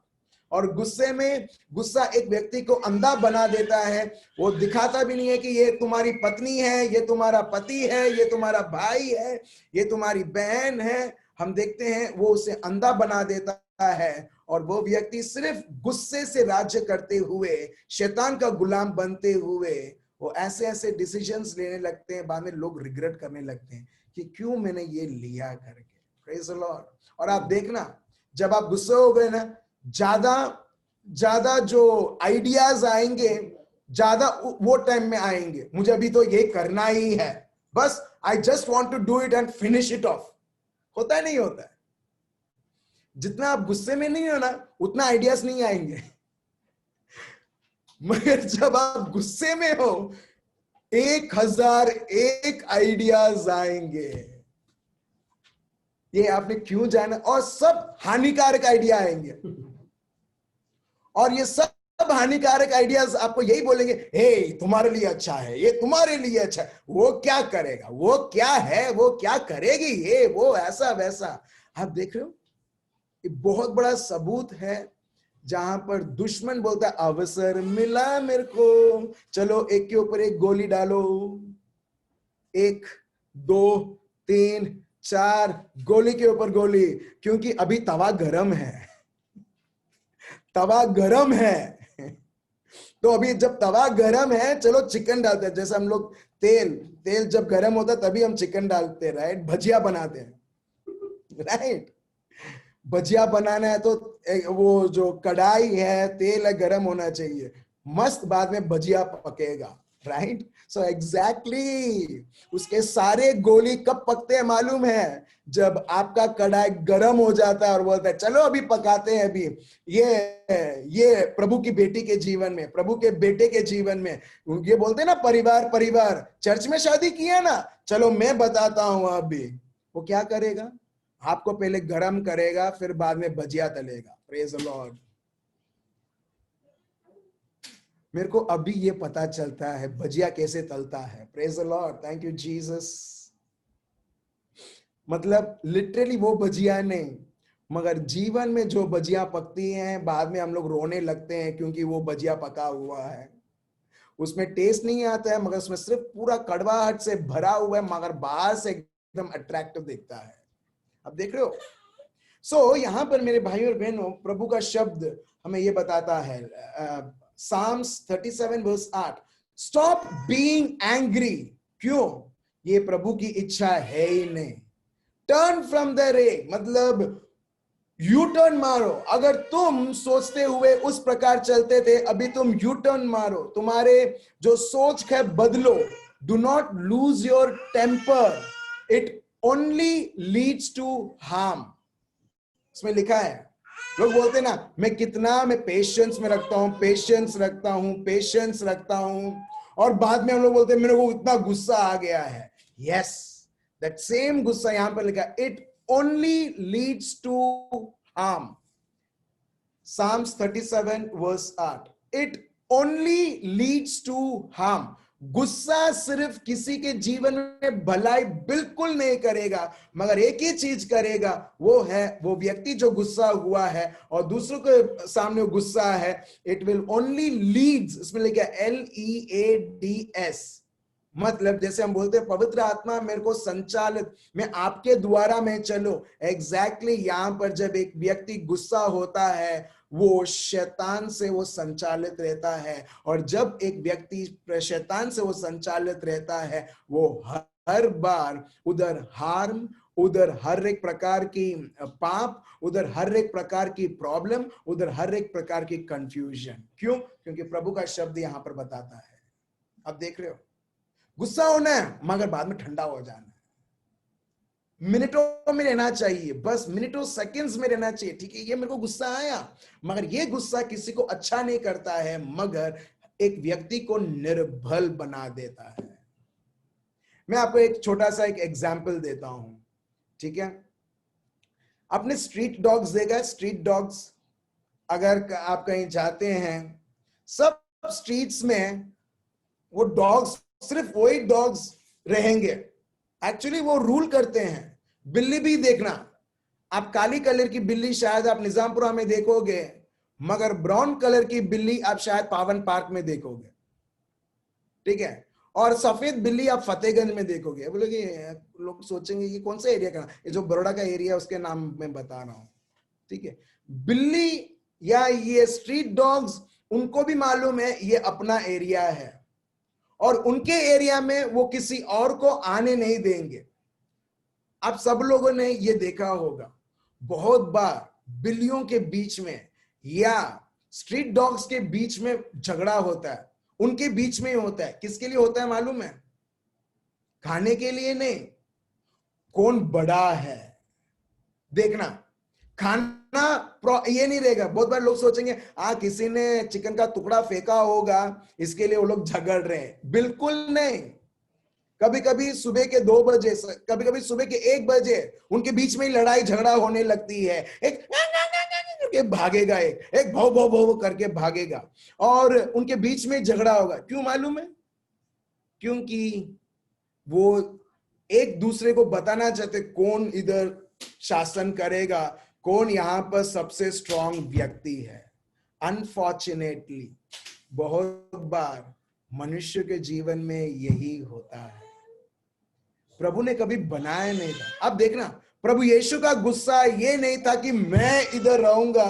और गुस्से में गुस्सा एक व्यक्ति को अंधा बना देता है। वो दिखाता भी नहीं है कि ये तुम्हारी पत्नी है, ये तुम्हारा पति है, ये तुम्हारा भाई है, ये तुम्हारी बहन है। हम देखते हैं वो उसे अंधा बना देता है, और वो व्यक्ति सिर्फ गुस्से से राज्य करते हुए, शैतान का गुलाम बनते हुए वो ऐसे ऐसे डिसीजंस लेने लगते हैं। बाद में लोग रिग्रेट करने लगते हैं कि क्यों मैंने ये लिया करके। Praise the Lord. और आप देखना जब आप गुस्से हो गए ना, ज्यादा जो आइडियाज आएंगे ज्यादा वो टाइम में आएंगे, मुझे अभी तो ये करना ही है, बस I just want to do it and finish it off. होता है नहीं होता है? जितना आप गुस्से में नहीं हो ना उतना आइडियाज नहीं आएंगे। मगर जब आप गुस्से में हो 1001 आइडियाज आएंगे। ये आपने क्यों जाना, और सब हानिकारक आइडिया आएंगे। और ये सब हानिकारक आइडियाज आपको यही बोलेंगे, हे तुम्हारे लिए अच्छा है, ये तुम्हारे लिए अच्छा है, वो क्या करेगा, वो क्या है, वो क्या करेगी, ये वो ऐसा वैसा। आप देख रहे हो ये बहुत बड़ा सबूत है जहां पर दुश्मन बोलता है अवसर मिला मेरे को, चलो एक के ऊपर एक गोली डालो, 1 2 3 4 गोली के ऊपर गोली, क्योंकि अभी तवा गरम है, तवा गरम है। तो अभी जब तवा गरम है चलो चिकन डालते हैं। जैसे हम लोग तेल जब गरम होता है तभी हम चिकन डालते हैं, राइट? भजिया बनाते हैं, राइट? भजिया बनाना है तो वो जो कढ़ाई है, तेल है, गरम होना चाहिए, मस्त बाद में भजिया पकेगा, राइट? सो एग्जैक्टली उसके सारे गोली कब पकते हैं मालूम है? जब आपका कढ़ाई गर्म हो जाता है और बोलता है चलो अभी पकाते हैं। अभी ये प्रभु की बेटी के जीवन में, प्रभु के बेटे के जीवन में ये बोलते हैं ना, परिवार परिवार, चर्च में शादी किया ना, चलो मैं बताता हूं। अभी वो क्या करेगा? आपको पहले गरम करेगा, फिर बाद में भजिया तलेगा। Praise the Lord. मेरे को अभी ये पता चलता है भजिया कैसे तलता है। Praise the Lord, thank you Jesus. मतलब लिटरली वो भजिया नहीं, मगर जीवन में जो भजिया पकती हैं बाद में हम लोग रोने लगते हैं, क्योंकि वो भजिया पका हुआ है, उसमें टेस्ट नहीं आता है, मगर उसमें सिर्फ पूरा कड़वाहट से भरा हुआ है, मगर बाहर से एकदम अट्रैक्टिव दिखता है। अब देख रहे हो? यहां पर मेरे भाइयों और बहनों, प्रभु का शब्द हमें ये बताता है, Psalms 37 verse 8, stop being angry. क्यों? ये प्रभु की इच्छा है ही नहीं। टर्न फ्रॉम द रे, मतलब यू टर्न मारो। अगर तुम सोचते हुए उस प्रकार चलते थे, अभी तुम यू टर्न मारो, तुम्हारे जो सोच है बदलो। Do not lose your temper, it only leads to harm. इसमें लिखा है, लोग बोलते ना मैं पेशेंस में रखता हूं, पेशेंस रखता हूं, पेशेंस रखता हूं, और बाद में हम लोग बोलते हैं मेरे को इतना गुस्सा आ गया है। यस, दैट सेम गुस्सा यहां पर लिखा, it only leads to harm. Psalms 37 verse 8, it only leads to harm। गुस्सा सिर्फ किसी के जीवन में भलाई बिल्कुल नहीं करेगा, मगर एक ही चीज करेगा, वो है वो व्यक्ति जो गुस्सा हुआ है और दूसरों के सामने गुस्सा है, इट विल ओनली लीड्स, इसमें लिखा LEADS, मतलब जैसे हम बोलते हैं पवित्र आत्मा मेरे को संचालित, मैं आपके द्वारा मैं चलो। एग्जैक्टली यहां पर जब एक व्यक्ति गुस्सा होता है, वो शैतान से वो संचालित रहता है, और जब एक व्यक्ति शैतान से वो संचालित रहता है, वो हर बार उधर हार्म, उधर हर एक प्रकार की पाप, उधर हर एक प्रकार की प्रॉब्लम, उधर हर एक प्रकार की कंफ्यूजन। क्यों? क्योंकि प्रभु का शब्द यहां पर बताता है। अब देख रहे हो, गुस्सा होना है मगर बाद में ठंडा हो जाना है, मिनटों में रहना चाहिए, बस मिनटों सेकंड्स में रहना चाहिए। ठीक है, ये मेरे को गुस्सा आया, मगर ये गुस्सा किसी को अच्छा नहीं करता है, मगर एक व्यक्ति को निर्बल बना देता है। मैं आपको एक छोटा सा एक एग्जाम्पल देता हूं, ठीक है? आपने स्ट्रीट डॉग्स देखा? स्ट्रीट डॉग्स, अगर आप कहीं जाते हैं, सब स्ट्रीट्स में वो डॉग्स, सिर्फ वही डॉग्स रहेंगे। एक्चुअली वो रूल करते हैं। बिल्ली भी देखना, आप काली कलर की बिल्ली शायद आप निजामपुरा में देखोगे, मगर ब्राउन कलर की बिल्ली आप शायद पावन पार्क में देखोगे, ठीक है? और सफेद बिल्ली आप फतेहगंज में देखोगे। बोलोगे, लोग सोचेंगे ये कौन सा एरिया का, ये जो बड़ौदा का एरिया उसके नाम में बता रहा हूं, ठीक है? बिल्ली या ये स्ट्रीट डॉग्स, उनको भी मालूम है ये अपना एरिया है, और उनके एरिया में वो किसी और को आने नहीं देंगे। आप सब लोगों ने ये देखा होगा, बहुत बार बिल्लियों के बीच में या स्ट्रीट डॉग्स के बीच में झगड़ा होता है, उनके बीच में ही होता है। किसके लिए होता है मालूम है? खाने के लिए नहीं, कौन बड़ा है देखना। खाना ये नहीं रहेगा। बहुत बार लोग सोचेंगे किसी ने चिकन का टुकड़ा फेंका होगा, इसके लिए वो लोग झगड़ रहे हैं। बिल्कुल नहीं। कभी कभी सुबह के 2 बजे, कभी कभी सुबह के 1 बजे उनके बीच में ही लड़ाई झगड़ा होने लगती है। एक करके भागेगा, एक भौ भौ भौ करके भागेगा, और उनके बीच में झगड़ा होगा। क्यों मालूम है? क्योंकि वो एक दूसरे को बताना चाहते कौन इधर शासन करेगा, कौन यहां पर सबसे स्ट्रांग व्यक्ति है। अनफॉर्चुनेटली बहुत बार मनुष्य के जीवन में यही होता है। प्रभु ने कभी बनाया नहीं था। अब देखना, प्रभु यीशु का गुस्सा ये नहीं था कि मैं इधर रहूंगा।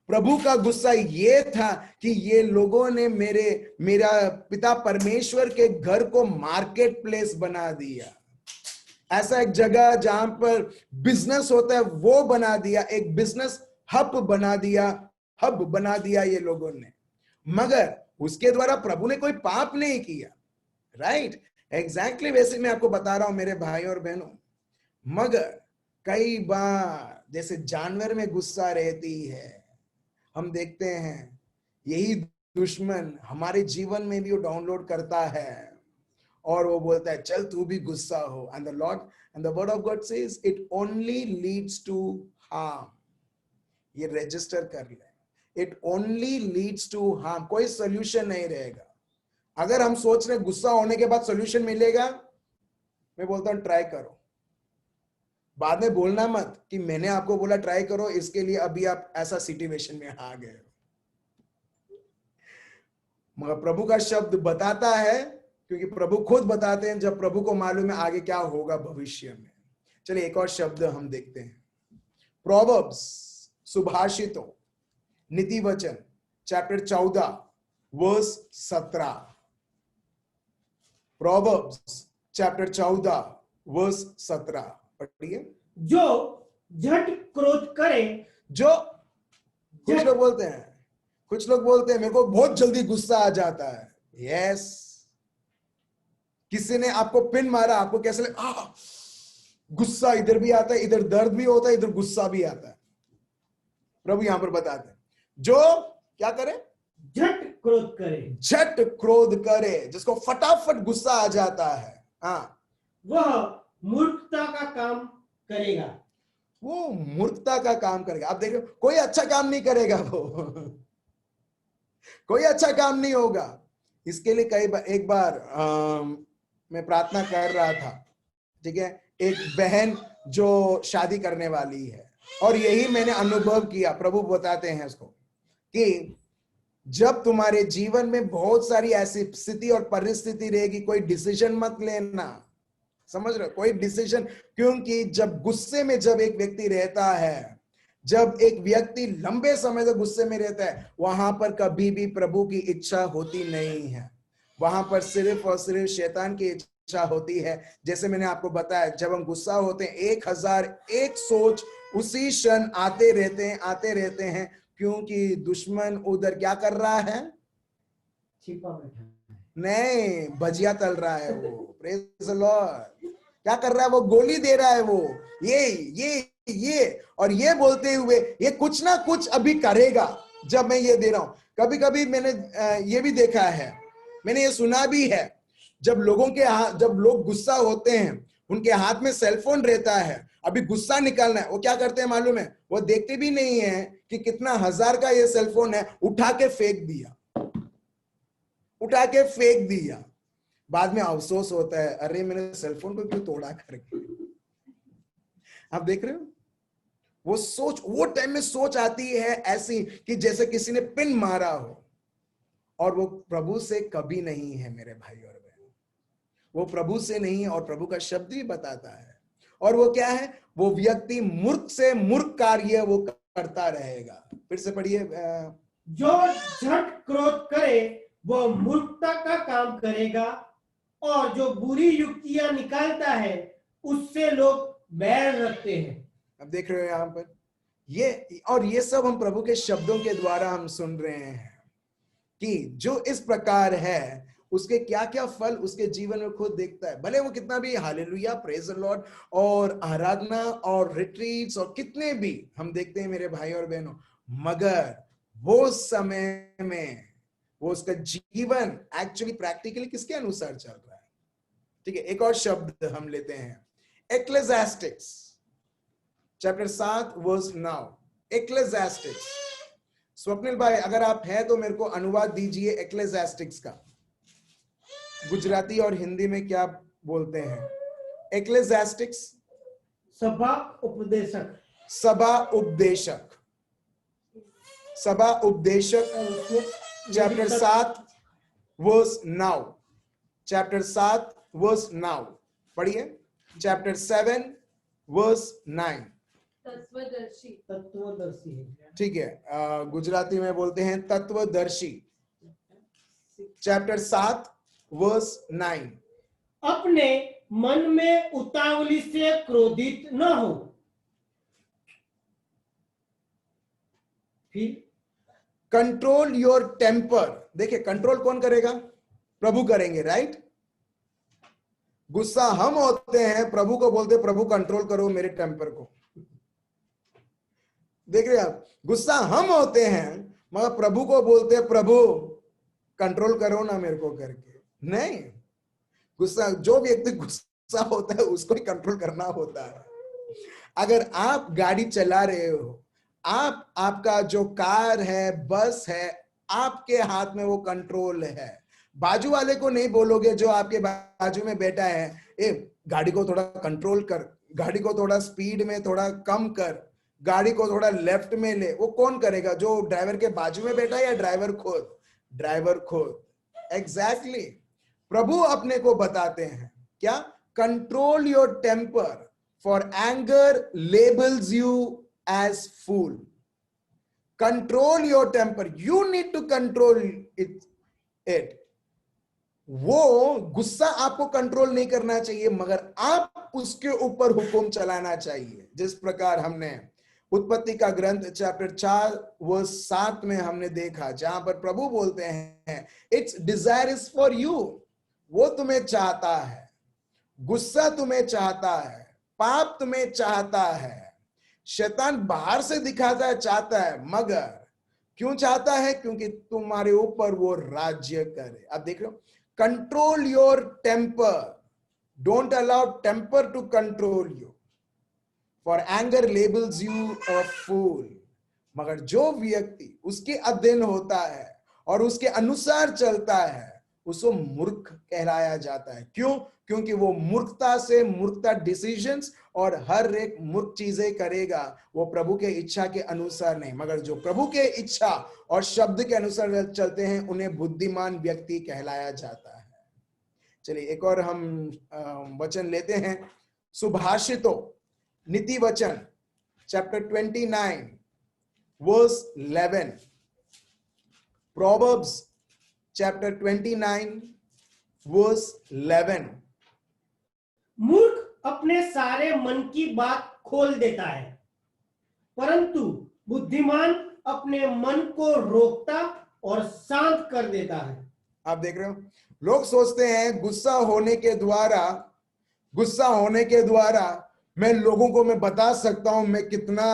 प्रभु का गुस्सा ये था कि ये लोगों ने मेरा पिता परमेश्वर के घर को मार्केट प्लेस बना दिया। ऐसा एक जगह जहां पर बिजनेस होता है वो बना दिया, एक बिजनेस हब बना दिया ये लोगों ने। मगर उसके द्वारा प्रभु ने कोई पाप नहीं किया। राइट, एग्जैक्टली वैसे मैं आपको बता रहा हूं मेरे भाई और बहनों। मगर कई बार जैसे जानवर में गुस्सा रहती है, हम देखते हैं यही दुश्मन हमारे जीवन में भी वो डाउनलोड करता है और वो बोलता है चल तू भी गुस्सा हो। And the Lord and the word of God says it only leads to harm. ये रजिस्टर कर ले, it only leads to harm, कोई सोल्यूशन नहीं रहेगा। अगर हम सोच रहे गुस्सा होने के बाद सोल्यूशन मिलेगा, मैं बोलता हूं ट्राई करो। बाद में बोलना मत कि मैंने आपको बोला ट्राई करो, इसके लिए अभी आप ऐसा सिचुएशन में आ गए हो। मगर प्रभु का शब्द बताता है, क्योंकि प्रभु खुद बताते हैं, जब प्रभु को मालूम है आगे क्या होगा भविष्य में। चलिए एक और शब्द हम देखते हैं, प्रोवर्ब्स, सुभाषितों, नीति वचन, chapter 14 verse 17। Proverbs chapter 14 verse 17 पढ़िए। जो झट क्रोध करे, जो कुछ लोग बोलते हैं मेरे को बहुत जल्दी गुस्सा आ जाता है। यस, किसी ने आपको पिन मारा, आपको कैसे लगे? गुस्सा इधर भी आता है, इधर दर्द भी होता है, इधर गुस्सा भी आता है। प्रभु यहां पर बताते हैं जो क्या करे, झट क्रोध करे, झट क्रोध करे, जिसको फटाफट गुस्सा आ जाता है, हाँ, वह मूर्खता का काम करेगा। वो मूर्खता का काम करेगा। आप देखो कोई अच्छा काम नहीं करेगा वो कोई अच्छा काम नहीं होगा। इसके लिए एक बार मैं प्रार्थना कर रहा था, ठीक है, एक बहन जो शादी करने वाली है, और यही मैंने अनुभव किया। प्रभु बताते हैं उसको कि जब तुम्हारे जीवन में बहुत सारी ऐसी स्थिति और परिस्थिति रहेगी, कोई डिसीजन मत लेना। समझ रहे हो, कोई डिसीजन, क्योंकि जब गुस्से में जब एक व्यक्ति रहता है, जब एक व्यक्ति लंबे समय तक गुस्से में रहता है, वहां पर कभी भी प्रभु की इच्छा होती नहीं है। वहां पर सिर्फ और सिर्फ शैतान की इच्छा होती है। जैसे मैंने आपको बताया, जब हम गुस्सा होते हैं 1001 सोच उसी क्षण आते रहते हैं, क्योंकि दुश्मन उधर क्या कर रहा है, छिपा बैठा है। नहीं, भजिया तल रहा है वो। Praise the Lord. क्या कर रहा है वो, गोली दे रहा है वो, ये और ये बोलते हुए ये कुछ ना कुछ अभी करेगा जब मैं ये दे रहा हूं। कभी कभी मैंने ये भी देखा है, मैंने ये सुना भी है, जब जब लोग गुस्सा होते हैं, उनके हाथ में सेलफोन रहता है, अभी गुस्सा निकालना है, वो क्या करते हैं मालूम है, वो देखते भी नहीं है कि कितना हजार का ये सेलफोन है, उठा के फेंक दिया। बाद में अफसोस होता है, अरे मैंने सेलफोन को क्यों तोड़ा करके। आप देख रहे हो, वो टाइम में सोच आती है ऐसी कि जैसे किसी ने पिन मारा हो, और वो प्रभु से कभी नहीं है मेरे भाई और बहन, वो प्रभु से नहीं है। और प्रभु का शब्द भी बताता है, और वो क्या है, वो व्यक्ति मूर्ख से मूर्ख कार्य वो करता रहेगा। फिर से पढ़िए। जो झट क्रोध करे वह मूर्खता का काम करेगा, और जो बुरी युक्तियां निकालता है उससे लोग बैर रखते हैं। अब देख रहे हो यहां पर ये सब हम प्रभु के शब्दों के द्वारा हम सुन रहे हैं कि जो इस प्रकार है उसके क्या क्या फल उसके जीवन में खुद देखता है। भले वो कितना भी हालेलुया, प्रेज द लॉर्ड और आराधना और रिट्रीट्स और कितने भी हम देखते हैं मेरे भाई और बहनों, मगर वो समय में वो उसका जीवन एक्चुअली प्रैक्टिकली किसके अनुसार चल रहा है। ठीक है, एक और शब्द हम लेते हैं, एक्लेसियास्टिक्स चैप्टर 7 वर्स 9। एक्लेसियास्टिक्स, स्वप्निल भाई अगर आप हैं तो मेरे को अनुवाद दीजिए एक्लेसियास्टिक्स का। गुजराती और हिंदी में क्या बोलते हैं एक्लेसियास्टिक्स? सभा उपदेशक। Chapter 7 verse 9। चैप्टर 7 वर्स 9 पढ़िए। Chapter 7 verse 9। तत्वदर्शी है, ठीक है, गुजराती में बोलते हैं तत्वदर्शी। Chapter 7 verse 9। अपने मन में उतावली से क्रोधित न हो। फिर कंट्रोल योर टेम्पर। देखिए कंट्रोल कौन करेगा, प्रभु करेंगे, राइट। गुस्सा हम होते हैं, प्रभु को बोलते प्रभु कंट्रोल करो मेरे टेम्पर को। देख रहे आप, गुस्सा हम होते हैं मगर प्रभु को बोलते प्रभु कंट्रोल करो ना मेरे को करके। नहीं, गुस्सा, जो व्यक्ति गुस्सा होता है उसको ही कंट्रोल करना होता है। अगर आप गाड़ी चला रहे हो, आपका जो कार है, बस है, आपके हाथ में वो कंट्रोल है। बाजू वाले को नहीं बोलोगे जो आपके बाजू में बैठा है, ए गाड़ी को थोड़ा कंट्रोल कर, गाड़ी को थोड़ा स्पीड में थोड़ा कम कर, गाड़ी को थोड़ा लेफ्ट में ले। वो कौन करेगा? जो ड्राइवर के बाजू में बैठा है या ड्राइवर खुद? ड्राइवर खुद। एग्जैक्टली प्रभु अपने को बताते हैं क्या? Control your temper, for anger labels you as fool. Control your temper, you need to control it. वो गुस्सा आपको कंट्रोल नहीं करना चाहिए मगर आप उसके ऊपर हुक्म चलाना चाहिए। जिस प्रकार हमने उत्पत्ति का ग्रंथ चैप्टर 4 वर्स 7 में हमने देखा, जहां पर प्रभु बोलते हैं it's desire is for you. वो तुम्हें चाहता है, गुस्सा तुम्हें चाहता है, पाप तुम्हें चाहता है। शैतान बाहर से दिखाता है, चाहता है, मगर क्यों चाहता है? क्योंकि तुम्हारे ऊपर वो राज्य करे। आप देख रहे हो, control your temper, don't allow temper to control you, for anger labels you a fool. मगर जो व्यक्ति उसके अधीन होता है और उसके अनुसार चलता है, उसको मूर्ख कहलाया जाता है। क्यों? क्योंकि वो मूर्खता से, मूर्खता डिसीजंस और हर एक मूर्ख चीजें करेगा, वो प्रभु के इच्छा के अनुसार नहीं। मगर जो प्रभु के इच्छा और शब्द के अनुसार चलते हैं, उन्हें बुद्धिमान व्यक्ति कहलाया जाता है। चलिए एक और हम वचन लेते हैं, सुभाषितों, नीति वचन chapter 29 verse 11। Proverbs chapter 29 verse 11। मूर्ख अपने सारे मन की बात खोल देता है, परंतु बुद्धिमान अपने मन को रोकता और शांत कर देता है। आप देख रहे हो, लोग सोचते हैं गुस्सा होने के द्वारा मैं लोगों को मैं बता सकता हूं मैं कितना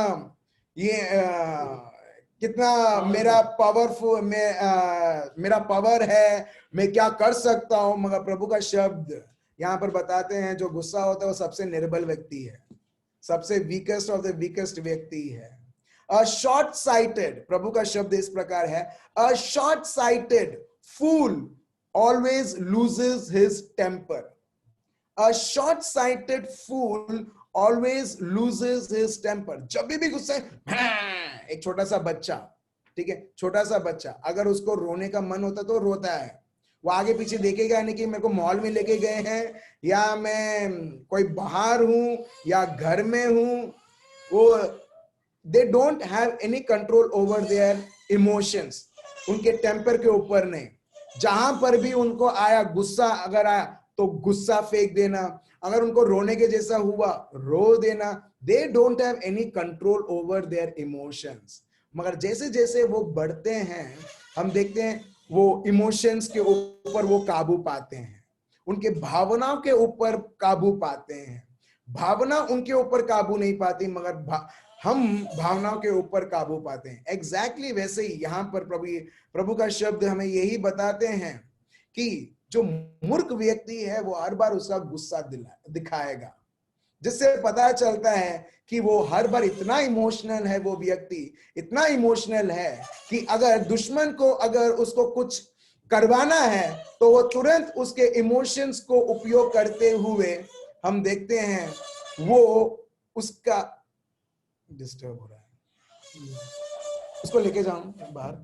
कितना मेरा पावरफुल, मेरा पावर है, मैं क्या कर सकता हूं। मगर प्रभु का शब्द यहां पर बताते हैं जो गुस्सा होता है वो सबसे निर्बल व्यक्ति है, सबसे वीकेस्ट ऑफ द वीकेस्ट व्यक्ति है। अ शॉर्ट साइटेड, प्रभु का शब्द इस प्रकार है, a short sighted fool always loses his temper. A short-sighted fool always loses his temper. जब भी गुस्सा, एक छोटा सा बच्चा, ठीक है, छोटा सा बच्चा अगर उसको रोने का मन होता तो रोता है। वो आगे पीछे देखेगा नहीं कि मेरे को मॉल में लेके गए हैं या मैं कोई बाहर हूं या घर में हूं। वो they don't have any control over their emotions, उनके टेम्पर के ऊपर नहीं। जहां पर भी उनको आया गुस्सा, अगर आया तो गुस्सा फेंक देना, अगर उनको रोने के जैसा हुआ रो देना। They don't have any control over their emotions. मगर जैसे जैसे वो बढ़ते हैं, हम देखते हैं वो इमोशंस के ऊपर वो काबू पाते हैं, उनके भावनाओं के ऊपर काबू पाते हैं। भावना उनके ऊपर काबू नहीं पाती, मगर हम भावनाओं के ऊपर काबू पाते हैं। एग्जैक्टली वैसे ही यहां पर प्रभु का शब्द हमें यही बताते हैं कि जो मूर्ख व्यक्ति है वो हर बार उसका गुस्सा दिखाएगा, जिससे पता चलता है कि वो हर बार इतना इमोशनल है, वो व्यक्ति इतना इमोशनल है कि अगर दुश्मन को अगर उसको कुछ करवाना है तो वो तुरंत उसके इमोशंस को उपयोग करते हुए हम देखते हैं वो उसका डिस्टर्ब हो रहा है, उसको लेके जाऊं बाहर,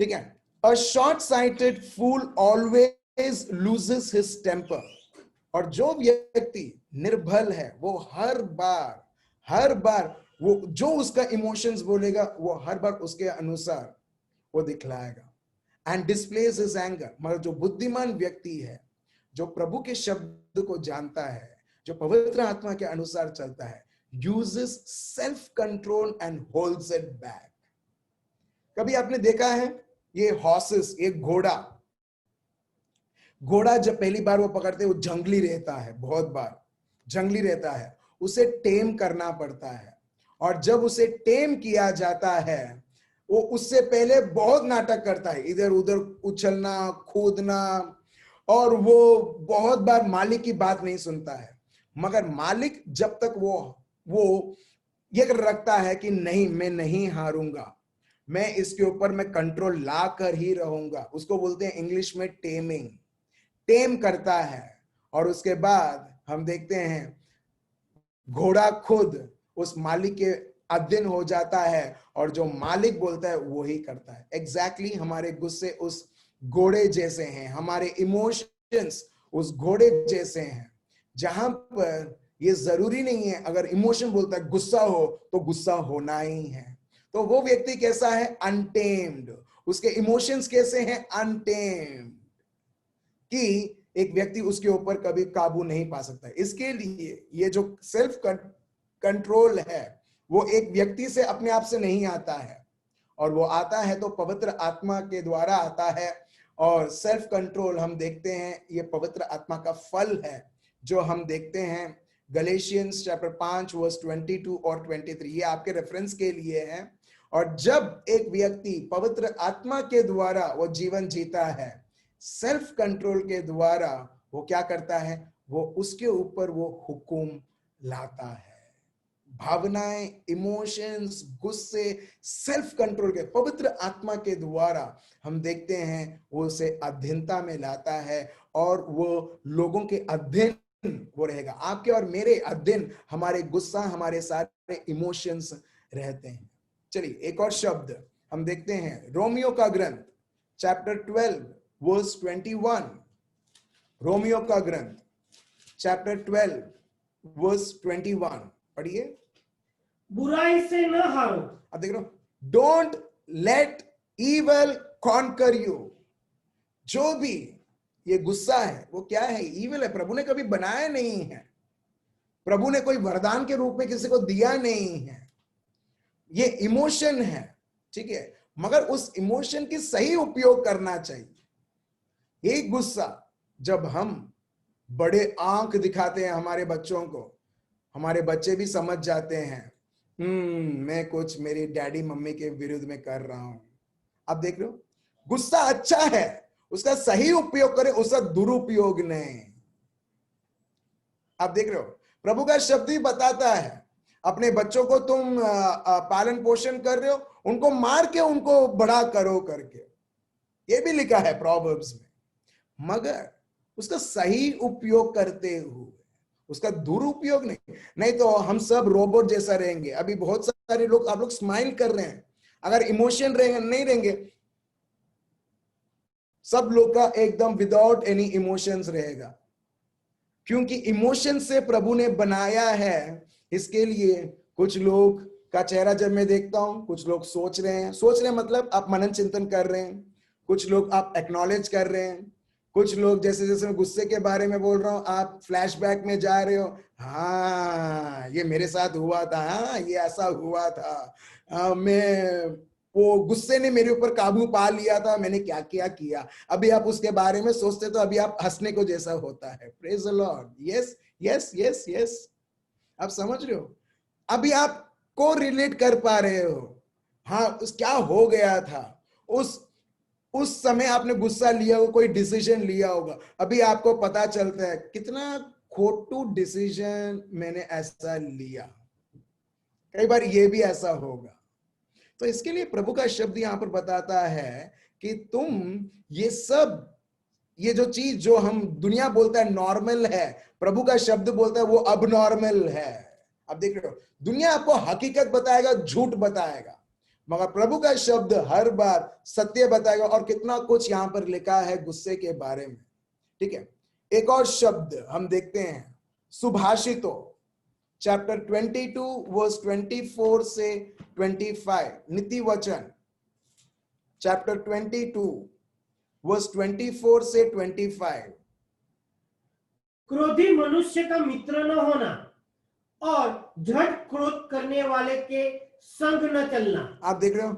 ठीक है। A short sighted fool always loses his temper. और जो व्यक्ति निर्बल है वो हर बार वो जो उसका इमोशंस बोलेगा वो हर बार उसके अनुसार वो दिखलाएगा एंड डिस्प्लेस हिज एंगर। मगर जो बुद्धिमान व्यक्ति है, जो प्रभु के शब्द को जानता है, जो पवित्र आत्मा के अनुसार चलता है, uses self control and holds it back. कभी आपने देखा है ये हॉर्सेस, ये घोड़ा जब पहली बार वो पकड़ते वो जंगली रहता है, बहुत बार जंगली रहता है, उसे टेम करना पड़ता है। और जब उसे टेम किया जाता है, वो उससे पहले बहुत नाटक करता है, इधर उधर उछलना, कूदना, और वो बहुत बार मालिक की बात नहीं सुनता है। मगर मालिक जब तक वो ये रखता है कि नहीं, मैं नहीं हारूंगा, मैं इसके ऊपर मैं कंट्रोल ला कर ही रहूंगा, उसको बोलते हैं इंग्लिश में टेमिंग। टेम करता है, और उसके बाद हम देखते हैं घोड़ा खुद उस मालिक के अधीन हो जाता है, और जो मालिक बोलता है वो ही करता है। एग्जैक्टली हमारे गुस्से उस घोड़े जैसे हैं, हमारे इमोशंस उस घोड़े जैसे हैं, जहां पर ये जरूरी नहीं है अगर इमोशन बोलता है गुस्सा हो तो गुस्सा होना ही है। तो वो व्यक्ति कैसा है? अनटेम्ड। उसके इमोशंस कैसे हैं? अनटेम्ड, कि एक व्यक्ति उसके ऊपर कभी काबू नहीं पा सकता। इसके लिए ये जो सेल्फ कंट्रोल है वो एक व्यक्ति से अपने आप से नहीं आता है, और वो आता है तो पवित्र आत्मा के द्वारा आता है। और सेल्फ कंट्रोल हम देखते हैं ये पवित्र आत्मा का फल है, जो हम देखते हैं गलेशियंस चैप्टर 5 वर्स 22 और 23। ये आपके रेफरेंस के लिए है। और जब एक व्यक्ति पवित्र आत्मा के द्वारा वो जीवन जीता है, सेल्फ कंट्रोल के द्वारा, वो क्या करता है? वो उसके ऊपर वो हुकुम लाता है। भावनाएं, इमोशंस, गुस्से, सेल्फ कंट्रोल के पवित्र आत्मा के द्वारा हम देखते हैं वो उसे अधीनता में लाता है, और वो लोगों के अधीन वो रहेगा। आपके और मेरे अधीन हमारे गुस्सा, हमारे सारे इमोशंस रहते हैं। चलिए एक और शब्द हम देखते हैं, रोमियो का ग्रंथ चैप्टर 12 वर्स 21। रोमियो का ग्रंथ चैप्टर 12 वर्स 21 पढ़िए। बुराई से न हारो। अब देख रहे हो, don't let evil conquer you. जो भी ये गुस्सा है वो क्या है? इविल है। प्रभु ने कभी बनाया नहीं है, प्रभु ने कोई वरदान के रूप में किसी को दिया नहीं है। ये इमोशन है, ठीक है, मगर उस इमोशन की सही उपयोग करना चाहिए। एक गुस्सा जब हम बड़े आंख दिखाते हैं हमारे बच्चों को, हमारे बच्चे भी समझ जाते हैं, मैं कुछ मेरी डैडी मम्मी के विरुद्ध में कर रहा हूं। आप देख रहे हो, गुस्सा अच्छा है, उसका सही उपयोग करें, उसका दुरुपयोग नहीं। आप देख रहे हो, प्रभु का शब्द ही बताता है, अपने बच्चों को तुम पालन पोषण कर रहे हो, उनको मार के उनको बड़ा करो करके, ये भी लिखा है प्रोवर्ब्स में। मगर उसका सही उपयोग करते हुए, उसका दुरुपयोग नहीं तो हम सब रोबोट जैसा रहेंगे। अभी बहुत सारे लोग, आप लोग स्माइल कर रहे हैं, अगर इमोशन रहेंगे नहीं रहेंगे, सब लोग का एकदम विदाउट एनी इमोशंस रहेगा, क्योंकि इमोशन से प्रभु ने बनाया है। इसके लिए कुछ लोग का चेहरा जब मैं देखता हूं, कुछ लोग सोच रहे हैं मतलब आप मनन चिंतन कर रहे हैं, कुछ लोग आप एक्नॉलेज कर रहे हैं, कुछ लोग जैसे जैसे मैं गुस्से के बारे में बोल रहा हूं आप फ्लैशबैक में जा रहे हो, हाँ ये मेरे साथ हुआ था, हाँ ये ऐसा हुआ था, मैं वो गुस्से ने मेरे ऊपर काबू पा लिया था, मैंने क्या क्या किया। अभी आप उसके बारे में सोचते तो अभी आप हंसने को जैसा होता है। Praise the Lord. Yes yes yes yes, आप समझ रहे हो, अभी आप को रिलेट कर पा रहे हो। हाँ, उस क्या हो गया था, उस समय आपने गुस्सा लिया होगा, कोई डिसीजन लिया होगा, अभी आपको पता चलता है कितना खोटू डिसीजन मैंने ऐसा लिया। कई बार ये भी ऐसा होगा। तो इसके लिए प्रभु का शब्द यहां पर बताता है कि तुम ये जो चीज जो हम दुनिया बोलता है नॉर्मल है, प्रभु का शब्द बोलता है वो अब नॉर्मल है। अब देख रहे हो, दुनिया आपको हकीकत बताएगा, झूठ बताएगा, मगर प्रभु का शब्द हर बार सत्य बताएगा। और कितना कुछ यहां पर लिखा है गुस्से के बारे में, ठीक है। एक और शब्द हम देखते हैं, सुभाषितों चैप्टर 22 वर्स 24 से 25, नीति वचन चैप्टर 22 वर्स 24 से 25। क्रोधी मनुष्य का मित्र न होना और झट क्रोध करने वाले के संग न चलना। आप देख रहे हो,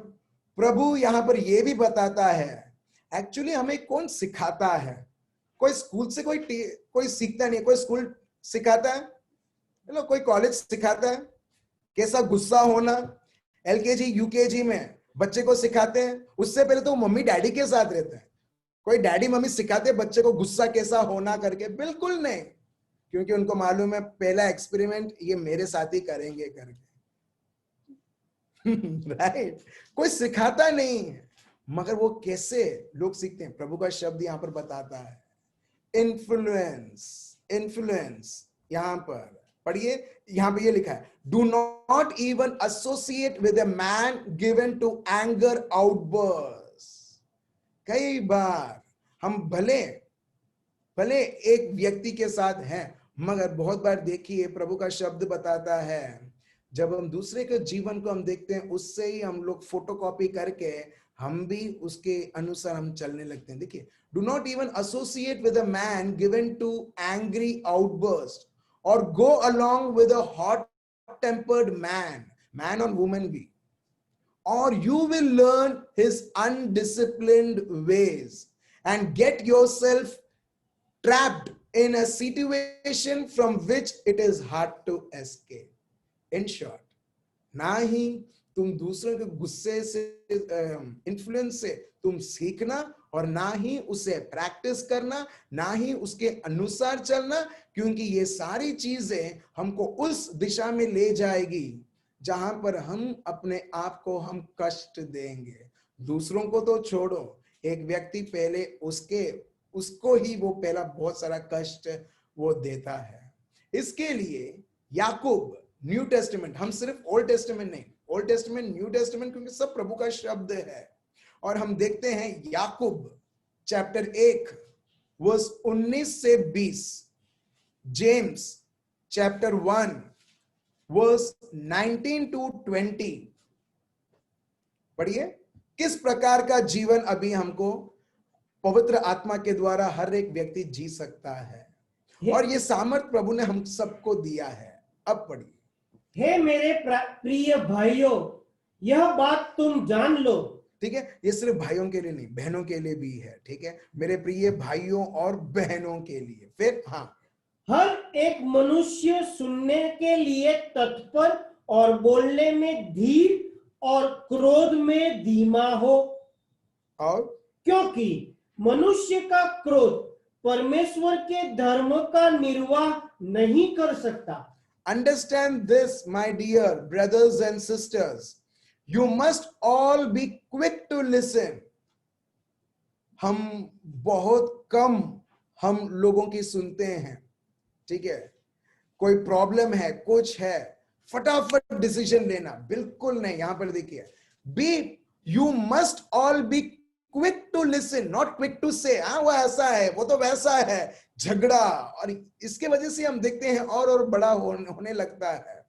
प्रभु यहां पर यह भी बताता है, एक्चुअली हमें कौन सिखाता है? कोई स्कूल से कोई सीखता नहीं है। कोई स्कूल सिखाता है, चलो कोई कॉलेज सिखाता है कैसा गुस्सा होना। एलकेजी यूकेजी में बच्चे को सिखाते हैं, उससे पहले तो मम्मी डैडी के साथ रहते हैं। कोई डैडी मम्मी सिखाते हैं बच्चे को गुस्सा कैसा होना करके? बिल्कुल नहीं, क्योंकि उनको मालूम है पहला एक्सपेरिमेंट ये मेरे साथ ही करेंगे करके। राइट कोई सिखाता नहीं है, मगर वो कैसे लोग सीखते हैं? प्रभु का शब्द यहां पर बताता है, इन्फ्लुएंस। इन्फ्लुएंस यहां पर पढ़िए, यहां पे ये लिखा है, do not even associate with a man given to anger outburst. कई बार हम भले भले एक व्यक्ति के साथ हैं, मगर बहुत बार देखिए प्रभु का शब्द बताता है, जब हम दूसरे के जीवन को हम देखते हैं, उससे ही हम लोग फोटोकॉपी करके हम भी उसके अनुसार हम चलने लगते हैं। देखिए, do not even associate with a man given to angry outburst और go along with a hot tempered man और वुमेन भी, or you will learn his undisciplined ways and get yourself trapped in a situation from which it is hard to escape. In short, ना ही तुम दूसरों के गुस्से से इन्फ्लुएंस से तुम सीखना, और ना ही उसे प्रैक्टिस करना, ना ही उसके अनुसार चलना, क्योंकि ये सारी चीजें हमको उस दिशा में ले जाएगी जहां पर हम अपने आप को हम कष्ट देंगे। दूसरों को तो छोड़ो, एक व्यक्ति पहले उसको ही वो पहला बहुत सारा कष्ट वो देता है। इसके लिए याकूब, न्यू टेस्टामेंट, हम सिर्फ ओल्ड टेस्टामेंट नहीं, ओल्ड टेस्टामेंट न्यू टेस्टामेंट, क्योंकि सब प्रभु का शब्द है। और हम देखते हैं याकूब चैप्टर 1 वर्स 19 से 20, जेम्स चैप्टर 1 वर्स 19 टू 20। पढ़िए, किस प्रकार का जीवन अभी हमको पवित्र आत्मा के द्वारा हर एक व्यक्ति जी सकता है, और ये सामर्थ प्रभु ने हम सबको दिया है। अब पढ़िए, हे मेरे प्रिय भाइयों, यह बात तुम जान लो। ठीक है, ये सिर्फ भाइयों के लिए नहीं, बहनों के लिए भी है। ठीक है, मेरे प्रिय भाइयों और बहनों के लिए। फिर हाँ, हर एक मनुष्य सुनने के लिए तत्पर और बोलने में धीर और क्रोध में धीमा हो, और क्योंकि मनुष्य का क्रोध परमेश्वर के धर्म का निर्वाह नहीं कर सकता। Understand this, my dear brothers and sisters. You must all be quick to listen. हम बहुत कम हम लोगों की सुनते हैं। ठीक है, कोई प्रॉब्लम है, कुछ है, फटाफट डिसीजन लेना, बिल्कुल नहीं। यहां पर देखिए, you must all be quick to listen, not quick to say, हाँ वो ऐसा है, वो तो वैसा है, झगड़ा। और इसके वजह से हम देखते हैं और बड़ा होने लगता है।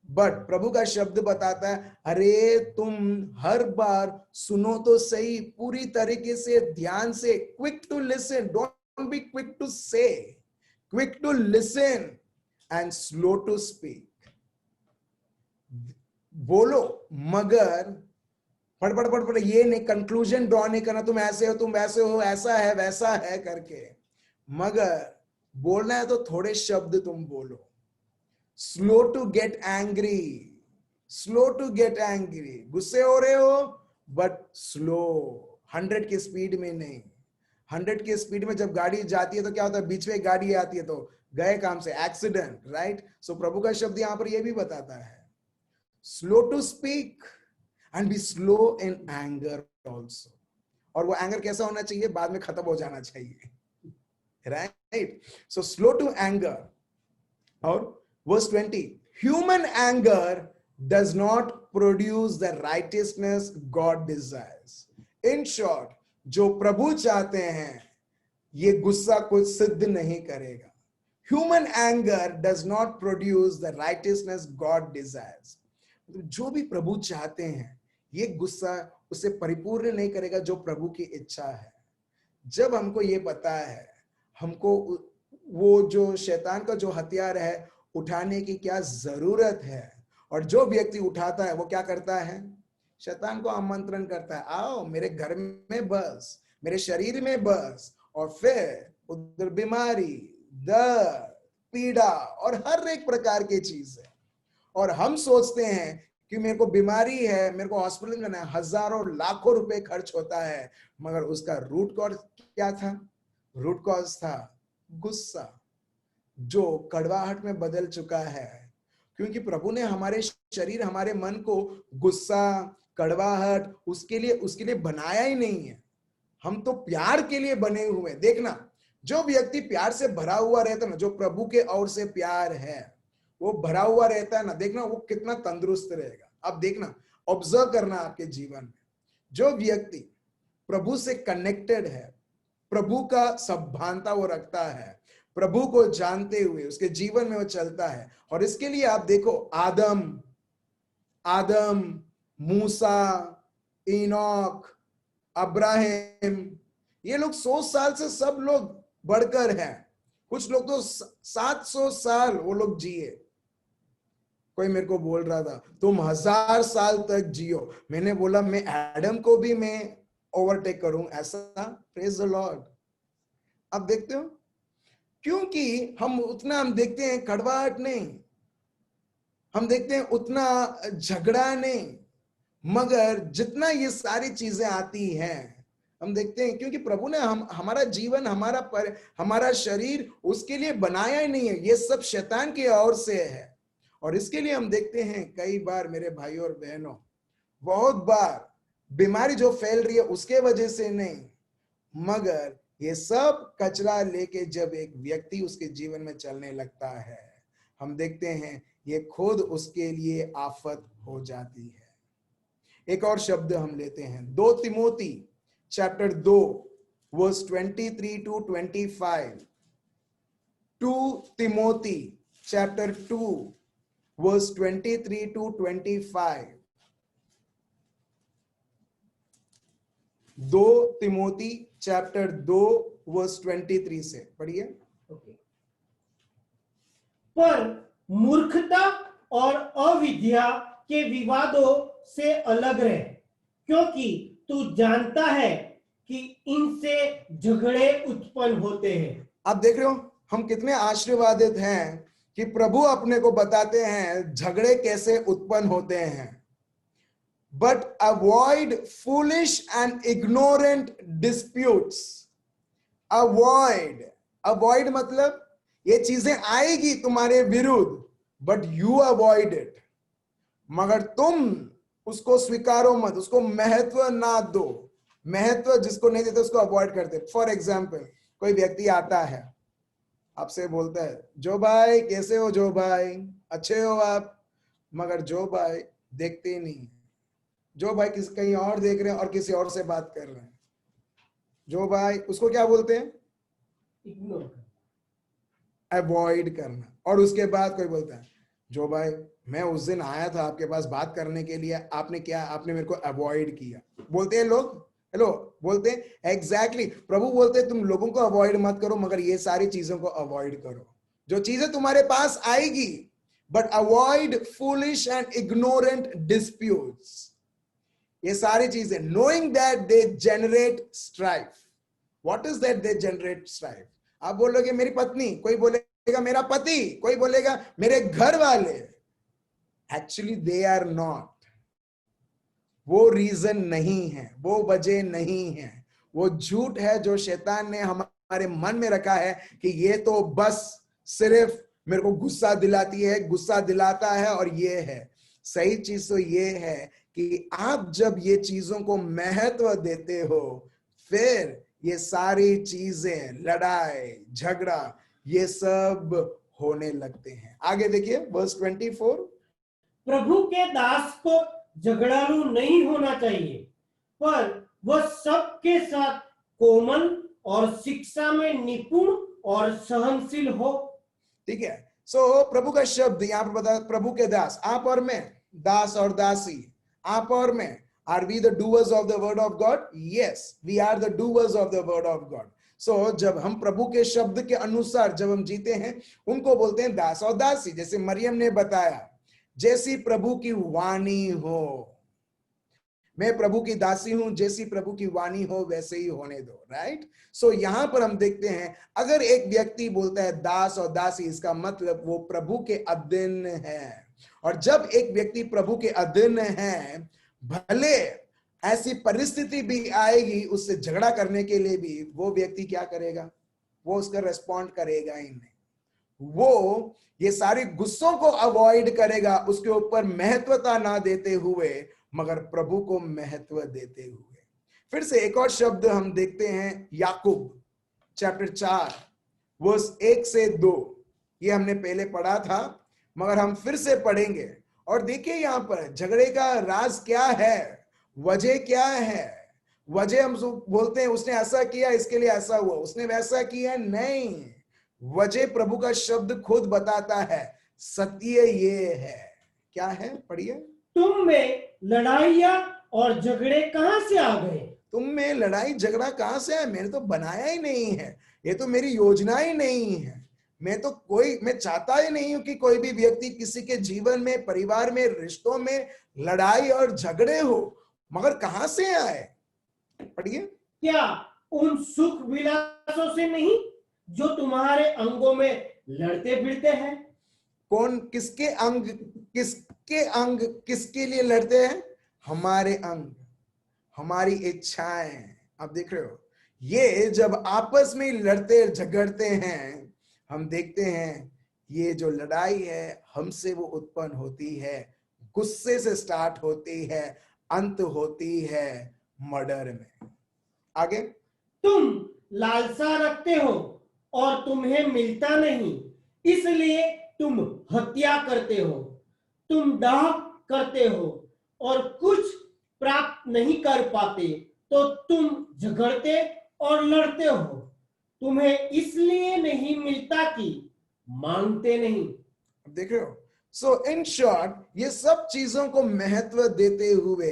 बट प्रभु का शब्द बताता है, अरे तुम हर बार सुनो तो सही, पूरी तरीके से, ध्यान से, quick to listen, don't be quick to say, quick to listen and slow to speak. बोलो, मगर पढ़ ये नहीं, कंक्लूजन ड्रॉ नहीं करना, तुम ऐसे हो, तुम वैसे हो, ऐसा है वैसा है करके। मगर बोलना है तो थोड़े शब्द तुम बोलो। Slow to get angry, slow to get angry. गुस्से हो रहे हो बट स्लो, 100 की स्पीड में नहीं। 100 की स्पीड में जब गाड़ी जाती है तो क्या होता है, बीच में गाड़ी आती है तो गए काम से, एक्सीडेंट, राइट। सो प्रभु का शब्द यहां पर यह भी बताता है, slow to speak and be slow in anger also. और वो एंगर कैसा होना चाहिए, बाद में खत्म हो जाना चाहिए, right. So slow to anger. और verse 20, human anger does not produce the righteousness God desires. In short, जो प्रभु चाहते हैं ये गुस्सा कुछ सिद्ध नहीं करेगा। Human anger does not produce the righteousness God desires. जो भी प्रभु चाहते हैं ये गुस्सा उसे परिपूर्ण नहीं करेगा जो प्रभु की इच्छा है। जब हमको ये पता है हमको वो जो शैतान का जो हथियार है उठाने की क्या जरूरत है, और जो व्यक्ति उठाता है वो क्या करता है, शैतान को आमंत्रण करता है, आओ मेरे घर में बस, मेरे शरीर में बस, और फिर उधर बीमारी, दर्द, पीड़ा और हर एक प्रकार की चीज है। और हम सोचते हैं कि मेरे को बीमारी है, मेरे को हॉस्पिटल में जाना है, हजारों लाखों रुपए खर्च होता है, मगर उसका रूट कॉज क्या था? रूट कॉज था गुस्सा, जो कड़वाहट में बदल चुका है। क्योंकि प्रभु ने हमारे शरीर, हमारे मन को गुस्सा, कड़वाहट उसके लिए बनाया ही नहीं है। हम तो प्यार के लिए बने हुए। देखना, जो व्यक्ति प्यार से भरा हुआ रहता है ना, जो प्रभु के ओर से प्यार है वो भरा हुआ रहता है ना, देखना वो कितना तंदुरुस्त रहेगा। अब देखना, ऑब्जर्व करना आपके जीवन में, जो व्यक्ति प्रभु से कनेक्टेड है, प्रभु का सभानता वो रखता है, प्रभु को जानते हुए उसके जीवन में वो चलता है। और इसके लिए आप देखो, आदम, मूसा, इनोक, अब्राहिम, ये लोग 100 साल से सब लोग बढ़कर हैं। कुछ लोग तो 700 साल वो लोग जिए। कोई मेरे को बोल रहा था तुम 1000 साल तक जियो। मैंने बोला मैं एडम को भी मैं ओवरटेक करूं ऐसा? Praise the Lord. अब देखते हो, क्योंकि हम देखते हैं कड़वाहट नहीं, हम देखते हैं उतना झगड़ा नहीं, मगर जितना ये सारी चीजें आती हैं हम देखते हैं, क्योंकि प्रभु ने हमारा जीवन, हमारा शरीर उसके लिए बनाया ही नहीं है। ये सब शैतान की ओर से है। और इसके लिए हम देखते हैं कई बार मेरे भाइयों और बहनों, बहुत बार बीमारी जो फैल रही है उसके वजह से नहीं, मगर ये सब कचरा लेके जब एक व्यक्ति उसके जीवन में चलने लगता है, हम देखते हैं ये खुद उसके लिए आफत हो जाती है। एक और शब्द हम लेते हैं, 2 Timothy chapter 2 verse 23 to 25। 2 Timothy chapter 2 verse 23 to 25। 2 Timothy chapter 2 verse 23 से पढ़िए। पर मूर्खता और अविद्या के विवादों से अलग रहे, क्योंकि तू जानता है कि इनसे झगड़े उत्पन्न होते हैं। आप देख रहे हो हम कितने आशीर्वादित हैं कि प्रभु अपने को बताते हैं झगड़े कैसे उत्पन्न होते हैं। But avoid foolish and ignorant disputes. Avoid मतलब ये चीजें आएगी तुम्हारे विरुद्ध, बट यू अवॉइड इट। मगर तुम उसको स्वीकारो मत, उसको महत्व ना दो। महत्व जिसको नहीं देते उसको अवॉइड करते। फॉर एग्जाम्पल, कोई व्यक्ति आता है आपसे बोलता है, जो भाई कैसे हो, जो भाई अच्छे हो आप, मगर जो भाई देखते ही नहीं, जो भाई कहीं और देख रहे हैं और किसी और से बात कर रहे हैं। जो भाई, उसको क्या बोलते हैं? इग्नोर, अवॉइड करना। और उसके बाद कोई बोलता है, जो भाई मैं उस दिन आया था आपके पास बात करने के लिए, आपने मेरे को अवॉइड किया। बोलते हैं लोग, हेलो, बोलते हैं एग्जैक्टली। प्रभु बोलते हैं तुम लोगों को अवॉइड मत करो, मगर ये सारी चीजों को अवॉइड करो जो चीजें तुम्हारे पास आएगी। But avoid foolish and ignorant disputes. ये सारी चीजें, knowing that they generate strife. What is that they generate strife? आप बोलोगे मेरी पत्नी, कोई बोलेगा मेरा पति, कोई बोलेगा मेरे घर वाले। Actually they are not. वो रीजन नहीं है, वो वजह नहीं है, वो झूठ है जो शैतान ने हमारे मन में रखा है कि ये तो बस सिर्फ मेरे को गुस्सा दिलाती है, गुस्सा दिलाता है। और ये है सही चीज, तो ये है कि आप जब ये चीजों को महत्व देते हो, फिर ये सारी चीजें, लड़ाई झगड़ा, ये सब होने लगते हैं। आगे देखिए वर्स 24। प्रभु के दास को झगड़ालू नहीं होना चाहिए, पर वह सबके साथ कोमल और शिक्षा में निपुण और सहनशील हो। ठीक है। सो प्रभु का शब्द यहाँ पर बता, प्रभु के दास, आप और मैं, दास और दासी, आप और मैं, are we the doers of the word of God? Yes, we are the doers of the word of God. So जब हम प्रभु के शब्द के अनुसार जब हम जीते हैं, उनको बोलते हैं दास और दासी। जैसे मरियम ने बताया, जैसी प्रभु की वाणी हो, मैं प्रभु की दासी हूं, जैसी प्रभु की वाणी हो वैसे ही होने दो, राइट। सो यहां पर हम देखते हैं, अगर एक व्यक्ति बोलता है दास और दासी, इसका मतलब वो प्रभु के अधीन है। और जब एक व्यक्ति प्रभु के अधीन है, भले ऐसी परिस्थिति भी आएगी उससे झगड़ा करने के लिए भी, वो व्यक्ति क्या करेगा? वो उसका रेस्पॉन्ड करेगा ही नहीं। वो ये सारी गुस्सों को अवॉइड करेगा, उसके ऊपर महत्वता ना देते हुए, मगर प्रभु को महत्व देते हुए। फिर से एक और शब्द हम देखते हैं, याकूब चैप्टर 4 वर्स 1 से 2। ये हमने पहले पढ़ा था, मगर हम फिर से पढ़ेंगे। और देखिए यहां पर झगड़े का राज क्या है, वजह क्या है। वजह हम बोलते हैं उसने ऐसा किया इसके लिए ऐसा हुआ, उसने वैसा किया, नहीं। वजह प्रभु का शब्द खुद बताता है। सत्य ये है, क्या है? पढ़िए। तुम में लड़ाइयां और झगड़े कहां से आ गए? तुम में लड़ाई झगड़ा कहां से है? मैंने तो बनाया ही नहीं है, ये तो मेरी योजना ही नहीं है। मैं चाहता ही नहीं हूं कि कोई भी व्यक्ति किसी के जीवन में, परिवार में, रिश्तों में लड़ाई और झगड़े हो, मगर कहां से आए? पढ़िए। क्या उन सुख विलासों से नहीं जो तुम्हारे अंगों में लड़ते फिरते हैं? कौन? किसके अंग किसके लिए लड़ते हैं? हमारे अंग, हमारी इच्छाएं। आप देख रहे हो, ये जब आपस में लड़ते झगड़ते हैं, हम देखते हैं ये जो लड़ाई है हमसे वो उत्पन्न होती है, गुस्से से स्टार्ट होती है, अंत होती है मर्डर में। आगे। तुम लालसा रखते हो और तुम्हें मिलता नहीं, इसलिए तुम हत्या करते हो। तुम डाह करते हो और कुछ प्राप्त नहीं कर पाते, तो तुम झगड़ते और लड़ते हो। तुम्हें इसलिए नहीं मिलता कि मांगते नहीं। देख रहे हो? सो इन शॉर्ट, ये सब चीजों को महत्व देते हुए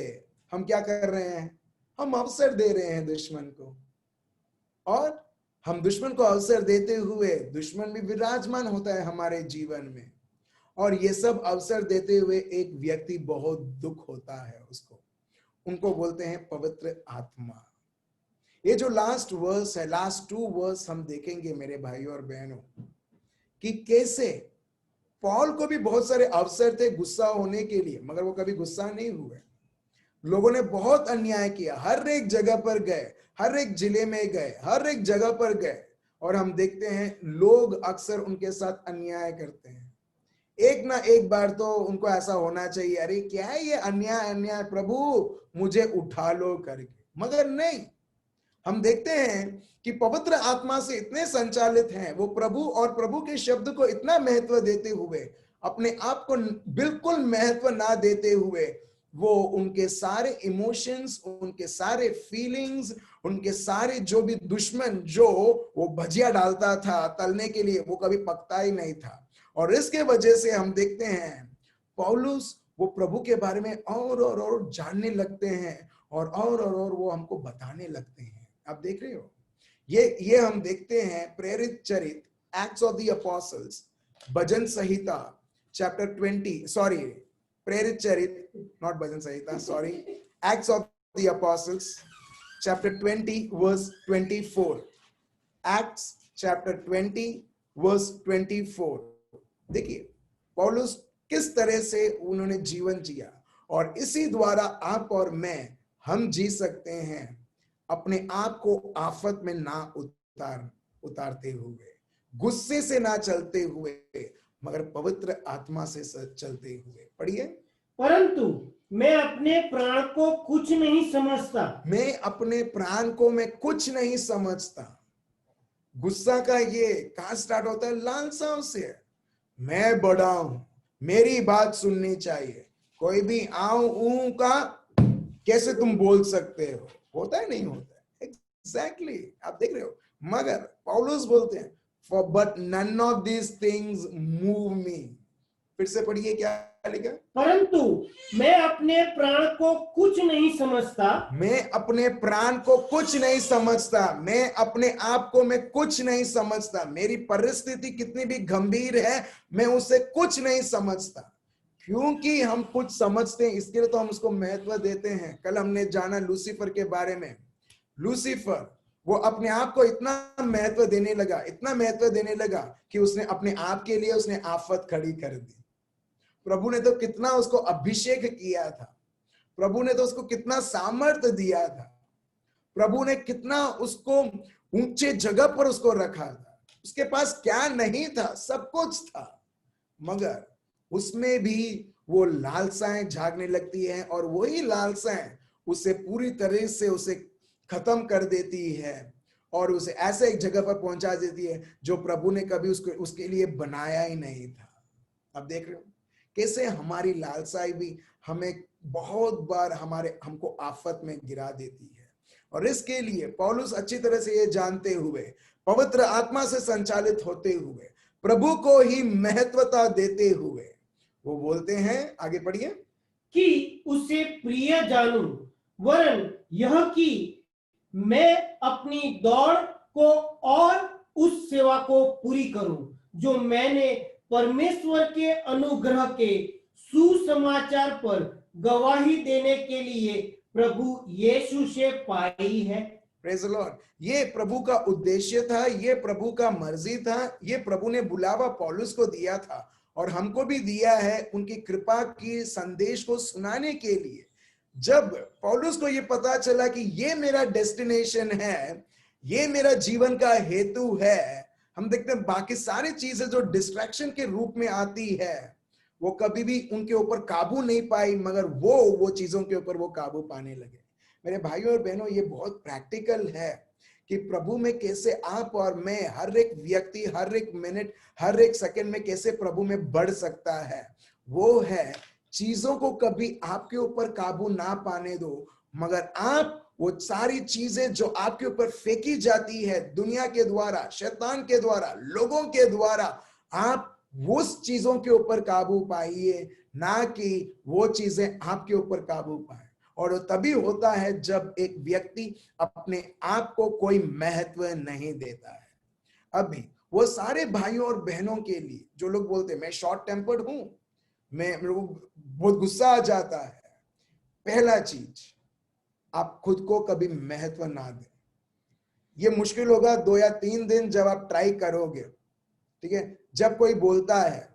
हम क्या कर रहे हैं? हम अवसर दे रहे हैं दुश्मन को, और हम दुश्मन को अवसर देते हुए, दुश्मन भी विराजमान होता है हमारे जीवन में। और ये सब अवसर देते हुए एक व्यक्ति बहुत दुख होता है उसको, उनको बोलते हैं पवित्र आत्मा। ये जो लास्ट वर्स है, लास्ट 2 वर्स हम देखेंगे मेरे भाइयों और बहनों, कि कैसे पॉल को भी बहुत सारे अवसर थे गुस्सा होने के लिए, मगर वो कभी गुस्सा नहीं हुए। लोगों ने बहुत अन्याय किया, हर एक जगह पर गए, हर एक जिले में गए, हर एक जगह पर गए, और हम देखते हैं लोग अक्सर उनके साथ अन्याय करते हैं। एक ना एक बार तो उनको ऐसा होना चाहिए, अरे क्या है ये अन्याय, अन्याय, प्रभु मुझे उठा लो करके, मगर नहीं। हम देखते हैं कि पवित्र आत्मा से इतने संचालित हैं वो, प्रभु और प्रभु के शब्द को इतना महत्व देते हुए, अपने आप को बिल्कुल महत्व ना देते हुए, वो उनके सारे इमोशंस, उनके सारे फीलिंग्स, उनके सारे जो भी दुश्मन जो वो भजिया डालता था तलने के लिए, वो कभी पकता ही नहीं था। और इसके वजह से हम देखते हैं पौलुस वो प्रभु के बारे में और जानने लगते हैं, और वो हमको बताने लगते हैं। आप देख रहे हो, ये हम देखते हैं प्रेरित चरित, एक्ट्स ऑफ द अपोस्टल्स, भजन संहिता चैप्टर 20, सॉरी प्रेरित चरित, नॉट भजन संहिता, sorry, Acts of the Apostles chapter 20 verse 24, Acts chapter 20 verse 24। देखिए पौलुस किस तरह से उन्होंने जीवन जिया, और इसी द्वारा आप और मैं, हम जी सकते हैं अपने आप को आफत में ना उतारते हुए, गुस्से से ना चलते हुए, मगर पवित्र आत्मा से चलते हुए। पढ़िए। परंतु मैं अपने प्राण को कुछ नहीं समझता। मैं अपने प्राण को मैं कुछ नहीं समझता। गुस्सा का ये कहां स्टार्ट होता है? लालसाओं से। मैं बड़ा हूं, मेरी बात सुननी चाहिए, कोई भी आऊं का कैसे तुम बोल सकते हो? होता है नहीं होता है? एग्जैक्टली, आप देख रहे हो। मगर पौलुस बोलते हैं, for but none of these things move me. फिर से पढ़िए क्या लिखा? परंतु मैं अपने प्राण को कुछ नहीं समझता। मैं अपने प्राण को कुछ नहीं समझता, मैं अपने आप को मैं कुछ नहीं समझता। मेरी परिस्थिति कितनी भी गंभीर है, मैं उसे कुछ नहीं समझता। क्योंकि हम कुछ समझते हैं इसके लिए तो हम उसको महत्व देते हैं। कल हमने जाना लूसीफर के बारे में। लूसीफर वो अपने आप को इतना महत्व देने लगा, इतना महत्व देने लगा कि उसने अपने आप के लिए उसने आफत खड़ी कर दी। प्रभु ने तो कितना उसको अभिषेक किया था, प्रभु ने तो उसको कितना सामर्थ्य दिया था, प्रभु ने कितना उसको ऊंचे जगह पर उसको रखा था। उसके पास क्या नहीं था, सब कुछ था, मगर उसमें भी वो लालसाएं जागने लगती हैं और वही लालसाएं उसे पूरी तरह से उसे खत्म कर देती है और उसे ऐसे एक जगह पर पहुंचा देती है जो प्रभु ने कभी उसके लिए बनाया ही नहीं था। अब देख रहे हो कैसे हमारी लालसाई भी हमें बहुत बार हमको आफत में गिरा देती है। और इसके लिए पौलुस अच्छी तरह से ये जानते हुए, पवित्र आत्मा से संचालित होते हुए, प्रभु को ही महत्वता देते हुए वो बोलते हैं, आगे पढ़िए, कि उसे प्रिय जानूं, वरन यह कि मैं अपनी दौड़ को और उस सेवा को पूरी करूं जो मैंने परमेश्वर के अनुग्रह के सुसमाचार पर गवाही देने के लिए प्रभु यीशु से पाई है। Praise the Lord. ये प्रभु का उद्देश्य था, ये प्रभु का मर्जी था, ये प्रभु ने बुलावा पौलुस को दिया था और हमको भी दिया है उनकी कृपा की संदेश को सुनाने के लिए। जब पौलुस को ये पता चला कि ये मेरा डेस्टिनेशन है, ये मेरा जीवन का हेतु है, हम देखते हैं बाकी सारी चीजें जो डिस्ट्रैक्शन के रूप में आती है वो कभी भी उनके ऊपर काबू नहीं पाई, मगर वो चीजों के ऊपर वो काबू पाने लगे। मेरे भाइयों और बहनों, ये बहुत प्रैक्टिकल है कि प्रभु में कैसे आप और मैं, हर एक व्यक्ति, हर एक मिनट, हर एक सेकंड में कैसे प्रभु में बढ़ सकता है। वो है चीजों को कभी आपके ऊपर काबू ना पाने दो, मगर आप वो सारी चीजें जो आपके ऊपर फेंकी जाती है दुनिया के द्वारा, शैतान के द्वारा, लोगों के द्वारा, आप उस चीजों के ऊपर काबू पाइए, ना कि वो चीजें आपके ऊपर काबू पाए। और तभी होता है जब एक व्यक्ति अपने आप को कोई महत्व नहीं देता है। अभी वो सारे भाइयों और बहनों के लिए जो लोग बोलते हैं मैं शॉर्ट टेम्पर्ड हूं, मेरे को बहुत गुस्सा आ जाता है, पहला चीज, आप खुद को कभी महत्व ना दें। ये मुश्किल होगा 2 या 3 दिन जब आप ट्राई करोगे, ठीक है। जब कोई बोलता है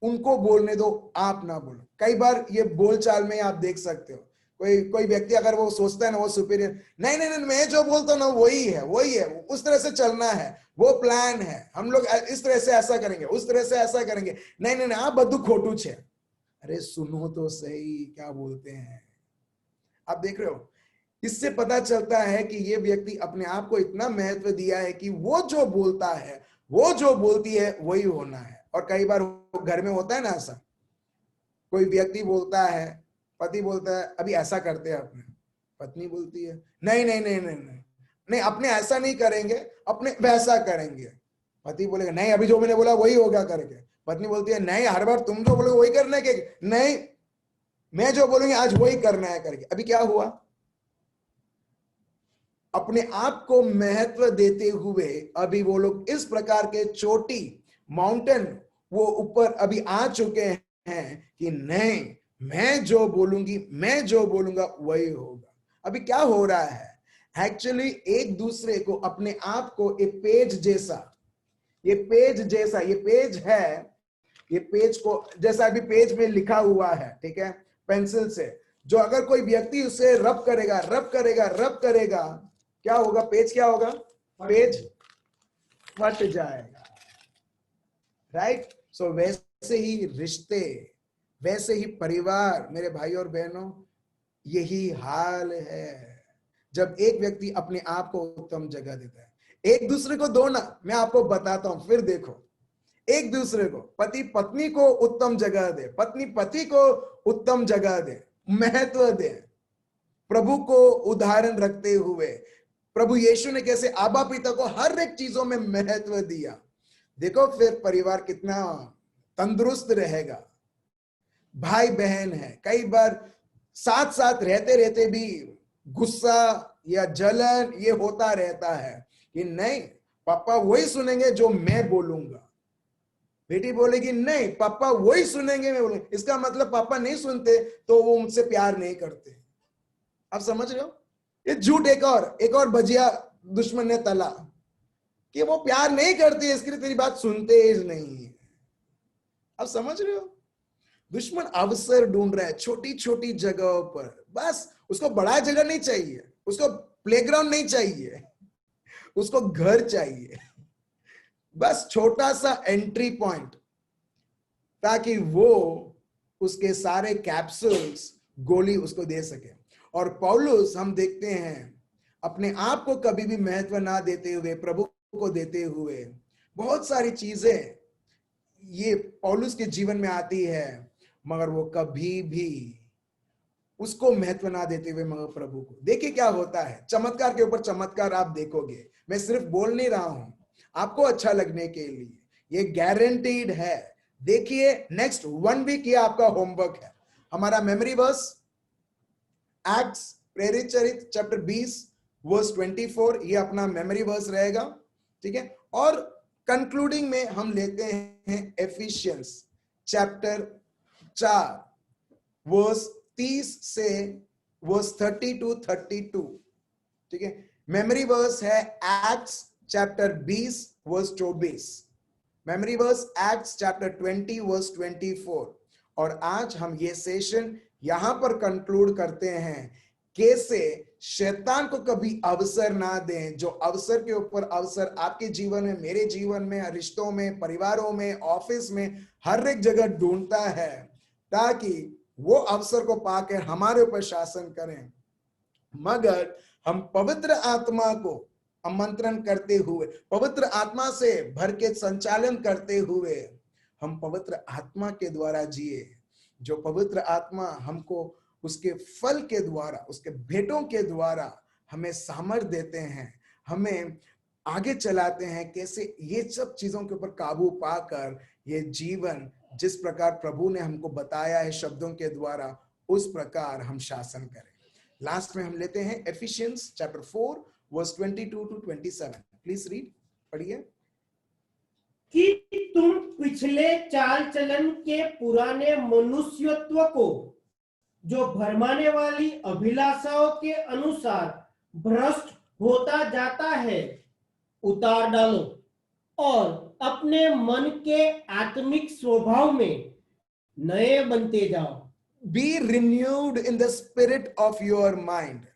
उनको बोलने दो, आप ना बोलो। कई बार ये बोलचाल में आप देख सकते हो, कोई व्यक्ति अगर वो सोचता है ना वो सुपीरियर, नहीं नहीं नहीं मैं जो बोलता हूँ ना वही है, उस तरह से चलना है, वो प्लान है, हम लोग इस तरह से ऐसा करेंगे, उस तरह से ऐसा करेंगे, नहीं नहीं आप बदू खोटू छे। अरे सुनो तो सही क्या बोलते हैं। आप देख रहे हो, इससे पता चलता है कि ये व्यक्ति अपने आप को इतना महत्व दिया है कि वो जो बोलता है, वो जो बोलती है वही होना है। और कई बार घर में होता है ना ऐसा, कोई व्यक्ति बोलता है, पति बोलता है अभी ऐसा करते हैं अपने, पत्नी बोलती है नहीं नहीं नहीं नहीं नहीं नहीं अपने ऐसा नहीं करेंगे, अपने वैसा करेंगे। पति बोलेगा नहीं अभी जो मैंने बोला वही होगा करके, पत्नी बोलती है नहीं हर बार तुम जो बोलोगे वही करना है, नहीं मैं जो बोलूंगी आज वही करना है करके। अभी क्या हुआ, अपने आप को महत्व देते हुए अभी वो लोग इस प्रकार के चोटी, माउंटेन वो ऊपर अभी आ चुके हैं कि नहीं मैं जो बोलूंगी, मैं जो बोलूंगा वही होगा। अभी क्या हो रहा है, एक्चुअली एक दूसरे को, अपने आप को एक पेज जैसा, ये पेज है, ये पेज को जैसा अभी पेज में लिखा हुआ है, ठीक है, पेंसिल से, जो अगर कोई व्यक्ति उसे रब करेगा क्या होगा, पेज क्या होगा, पेज फट जाएगा, राइट। सो वैसे ही रिश्ते, वैसे ही परिवार, मेरे भाई और बहनों, यही हाल है। जब एक व्यक्ति अपने आप को उत्तम जगह देता है, एक दूसरे को दो ना, मैं आपको बताता हूं, फिर देखो, एक दूसरे को, पति पत्नी को उत्तम जगह दे, पत्नी पति को उत्तम जगह दे, महत्व दे, प्रभु को उदाहरण रखते हुए, प्रभु यीशु ने कैसे आबा पिता को हर एक चीजों में महत्व दिया। देखो फिर परिवार कितना तंदुरुस्त रहेगा। भाई बहन है, कई बार साथ साथ रहते रहते भी गुस्सा या जलन ये होता रहता है कि नहीं पापा वही सुनेंगे जो मैं बोलूंगा, बेटी बोलेगी नहीं पापा वही सुनेंगे, मैं बोले इसका मतलब पापा नहीं सुनते तो वो मुझसे प्यार नहीं करते। आप समझ रहे हो? ये झूठ एक और भजिया दुश्मन ने तला कि वो प्यार नहीं करती है, इसके लिए तेरी बात सुनते ही नहीं है। आप समझ रहे हो? दुश्मन अवसर ढूंढ रहा है छोटी छोटी जगहों पर, बस उसको बड़ा जगह नहीं चाहिए, उसको प्लेग्राउंड नहीं चाहिए, उसको घर चाहिए, बस छोटा सा एंट्री पॉइंट, ताकि वो उसके सारे कैप्सूल्स गोली उसको दे सके। और पौलुस हम देखते हैं अपने आप को कभी भी महत्व ना देते हुए प्रभु को देते हुए बहुत सारी चीजें ये पौलुस के जीवन में आती है, मगर वो कभी भी उसको महत्व ना देते हुए मगर प्रभु को। देखिए क्या होता है, चमत्कार के ऊपर चमत्कार आप देखोगे, मैं सिर्फ बोल नहीं रहा हूं आपको अच्छा लगने के लिए, ये गारंटीड है। देखिए नेक्स्ट 1 वीक ये आपका होमवर्क है। हमारा मेमोरी वर्स एक्ट्स प्रेरित चरित्र चैप्टर 20 वर्स 24, ये अपना मेमोरी वर्स रहेगा, ठीक है। और कंक्लूडिंग में हम लेते हैं एफिशियंस चैप्टर 4 वर्स 30 से वर्स 32, ठीक है। मेमोरी वर्स है Acts chapter 20 verse 24, memory verse Acts chapter 20 verse 24। और आज हम ये सेशन यहां पर कंक्लूड करते हैं, कैसे शैतान को कभी अवसर ना दें, जो अवसर के ऊपर अवसर आपके जीवन में, मेरे जीवन में, रिश्तों में, परिवारों में, ऑफिस में, हर एक जगह ढूंढता है, ताकि वो अवसर को पाकर हमारे ऊपर शासन करें। मगर हम पवित्र आत्मा को आमंत्रण करते हुए, पवित्र आत्मा से भर के संचालन करते हुए हम पवित्र आत्मा के द्वारा जिए, जो पवित्र आत्मा हमको उसके फल के द्वारा, उसके भेंटों के द्वारा हमें सामर्थ देते हैं, हमें आगे चलाते हैं, कैसे ये सब चीजों के ऊपर काबू पाकर ये जीवन जिस प्रकार प्रभु ने हमको बताया है शब्दों के द्वारा, उस प्रकार हम शासन करें। लास्ट में हम लेते हैं Ephesians chapter 4 verse 22 to 27। Please read, पढ़िए। कि तुम पिछले चाल चलन के पुराने मनुष्यत्व को, जो भरमाने वाली अभिलाषाओं के अनुसार भ्रष्ट होता जाता है, उतार डालो और अपने मन के आत्मिक स्वभाव में नए बनते जाओ। B renewed in the spirit of your mind.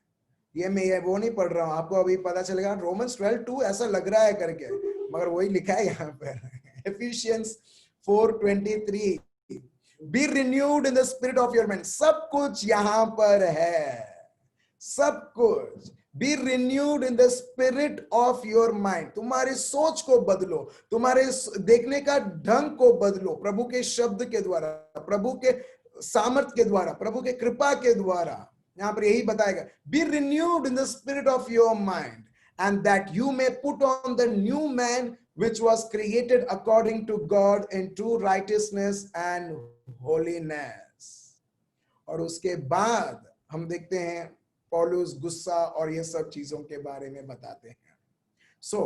ये मैं ये वो नहीं पढ़ रहा हूं, आपको अभी पता चलेगा रोमन्स 12:2 ऐसा लग रहा है करके, मगर वही लिखा है यहाँ पर। Efficiency 4:23 B renewed in the spirit of your mind. सब कुछ यहां पर है, सब कुछ। B renewed in the spirit of your mind. तुम्हारे सोच को बदलो, तुम्हारे देखने का ढंग को बदलो, प्रभु के शब्द के द्वारा, प्रभु के सामर्थ के द्वारा, प्रभु के कृपा के द्वारा। यहां पर यही बताएगा, B renewed in the spirit of your mind and that you may put on the new man which was created according to God in true righteousness and holiness। और उसके बाद हम देखते हैं पौलुस गुस्सा और ये सब चीजों के बारे में बताते हैं। सो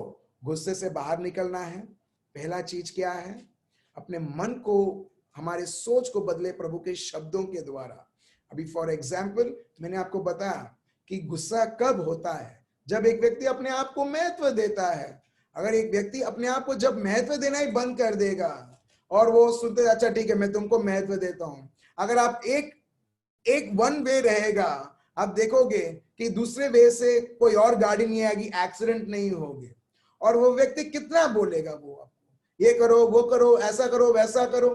गुस्से से बाहर निकलना है। पहला चीज क्या है? अपने मन को, हमारे सोच को बदले प्रभु के शब्दों के द्वारा। अभी फॉर एग्जाम्पल मैंने आपको बताया कि गुस्सा कब होता है, जब एक व्यक्ति अपने आप को महत्व देता है। अगर एक व्यक्ति अपने आप को जब महत्व देना ही बंद कर देगा और वो सुनते अच्छा ठीक है मैं तुमको महत्व देता हूं, अगर आप एक वन वे रहेगा, आप देखोगे कि दूसरे वे से कोई और गाड़ी नहीं आएगी, एक्सीडेंट नहीं होगी। और वो व्यक्ति कितना बोलेगा, वो आपको ये करो वो करो ऐसा करो वैसा करो।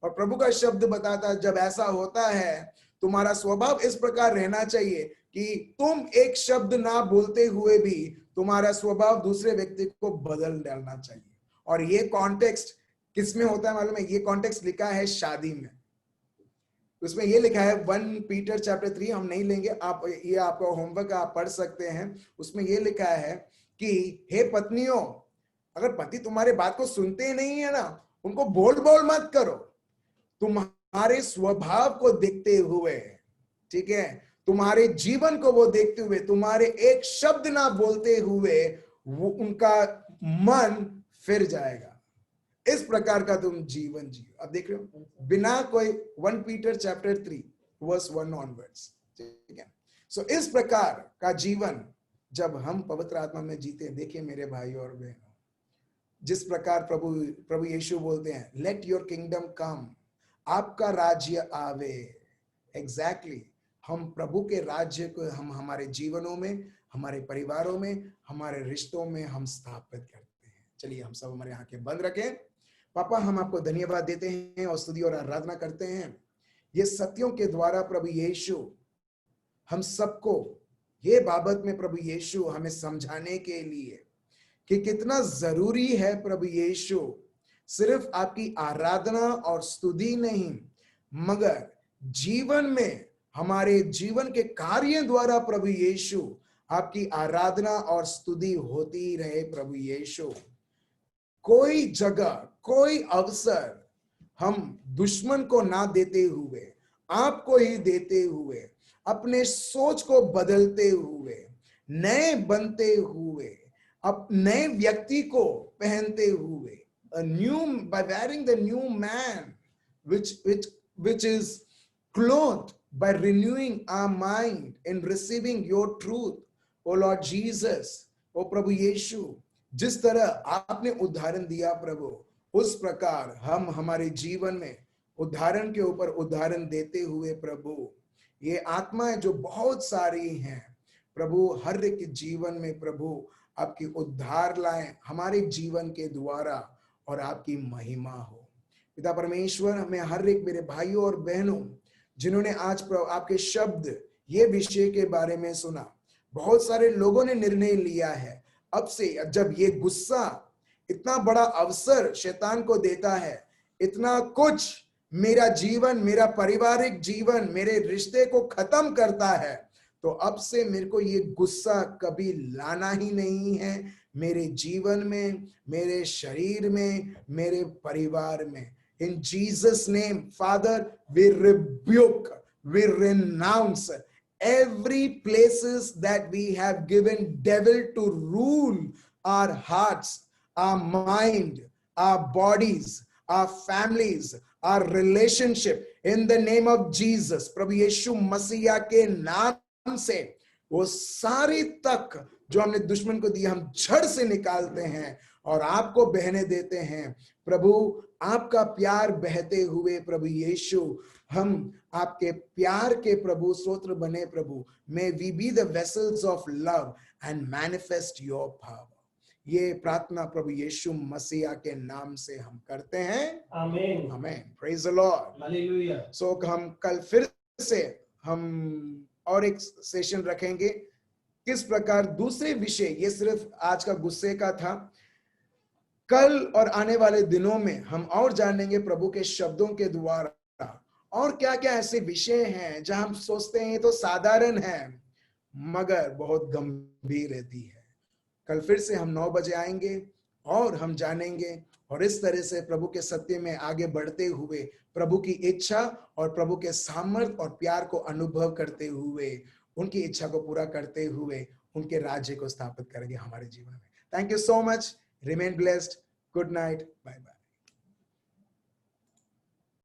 और प्रभु का शब्द बताता है जब ऐसा होता है तुम्हारा स्वभाव इस प्रकार रहना चाहिए कि तुम एक शब्द ना बोलते हुए भी तुम्हारा स्वभाव दूसरे व्यक्ति को बदल डालना चाहिए। और ये कॉन्टेक्स्ट किसमें होता है मालूम है? ये कॉन्टेक्स्ट लिखा है शादी में। उसमें ये लिखा है 1 पीटर चैप्टर 3, हम नहीं लेंगे, आप ये आपका होमवर्क आप पढ़ सकते हैं। उसमें ये लिखा है कि हे पत्नियों, अगर पति तुम्हारे बात को सुनते नहीं है ना, उनको बोल मत करो, तुम्हारे स्वभाव को देखते हुए, ठीक है, तुम्हारे जीवन को वो देखते हुए, तुम्हारे एक शब्द ना बोलते हुए वो उनका मन फिर जाएगा। इस प्रकार का तुम जीवन जियो। अब देख रहे हो, बिना कोई 1 पीटर चैप्टर 3 वर्स 1 ऑनवर्ड्स, ठीक है। सो इस प्रकार का जीवन जब हम पवित्र आत्मा में जीते, देखिए मेरे भाई और बहनों, जिस प्रकार प्रभु यीशु बोलते हैं, लेट योर किंगडम कम, आपका राज्य आवे। एग्जैक्टली हम प्रभु के राज्य को हम हमारे जीवनों में, हमारे परिवारों में, हमारे रिश्तों में हम स्थापित करते हैं। चलिए हम सब हमारे आंखें बंद रखें। पापा, हम आपको धन्यवाद देते हैं और स्तुति और आराधना करते हैं, ये सत्यों के द्वारा प्रभु यीशु हम सबको ये बाबत में प्रभु यीशु हमें समझाने के लिए कि कितना जरूरी है प्रभु यीशु सिर्फ आपकी आराधना और स्तुति नहीं, मगर जीवन में हमारे जीवन के कार्य द्वारा प्रभु यीशु आपकी आराधना और स्तुति होती रहे। प्रभु यीशु, कोई जगह, कोई अवसर हम दुश्मन को ना देते हुए, आपको ही देते हुए, अपने सोच को बदलते हुए, नए बनते हुए, अब नए व्यक्ति को पहनते हुए, a new, by wearing the new man which is clothed by renewing our mind in receiving your truth, O Lord Jesus, ओ प्रभु यीशु, जिस तरह आपने उदाहरण दिया प्रभु, उस प्रकार हम हमारे जीवन में उदाहरण के ऊपर उदाहरण देते हुए प्रभु, ये आत्माएं जो बहुत सारी हैं प्रभु, हर एक जीवन में प्रभु आपकी उद्धार लाएं हमारे जीवन के द्वारा और आपकी महिमा हो। पिता परमेश्वर, हमें हर एक मेरे भाइयों और बहनों जिन्होंने आज आपके शब्द ये विषय के बारे में सुना, बहुत सारे लोगों ने निर्णय लिया है अब से, जब ये गुस्सा इतना बड़ा अवसर शैतान को देता है, इतना कुछ मेरा जीवन, मेरा पारिवारिक जीवन, मेरे रिश्ते को खत्म करता है, तो अब से मेरे को ये गुस्सा कभी लाना ही नहीं है मेरे जीवन में, मेरे शरीर में, मेरे परिवार में। In Jesus' name, Father, we rebuke, we renounce every places that we have given devil to rule our hearts, our mind, our bodies, our families, our relationship. In the name of Jesus, प्रभु यीशु मसीहा के नाम से वो सारी तक जो हमने दुश्मन को दी, हम जड़ से निकालते हैं और आपको बहने देते हैं। प्रभु, आपका प्यार बहते हुए प्रभु यीशु, हम आपके प्यार के प्रभु स्तोत्र बने प्रभु। May we be the vessels of love and manifest your power. ये प्रार्थना प्रभु यीशु मसीहा के नाम से हम करते हैं। आमीन। आमीन। Praise the Lord. Hallelujah. So हम कल फिर से हम और एक सेशन रखेंगे, किस प्रकार दूसरे विषय, ये सिर्फ आज का गुस्से का था, कल और आने वाले दिनों में हम और जानेंगे प्रभु के शब्दों के द्वारा और क्या क्या ऐसे विषय हैं जहां हम सोचते हैं तो साधारण है मगर बहुत गंभीर रहती है। कल फिर से हम 9 बजे आएंगे और हम जानेंगे और इस तरह से प्रभु के सत्य में आगे बढ़ते हुए प्रभु की इच्छा और प्रभु के सामर्थ और प्यार को अनुभव करते हुए, उनकी इच्छा को पूरा करते हुए उनके राज्य को स्थापित करेंगे हमारे जीवन में। Thank you so much. Remain blessed. Good night. Bye bye.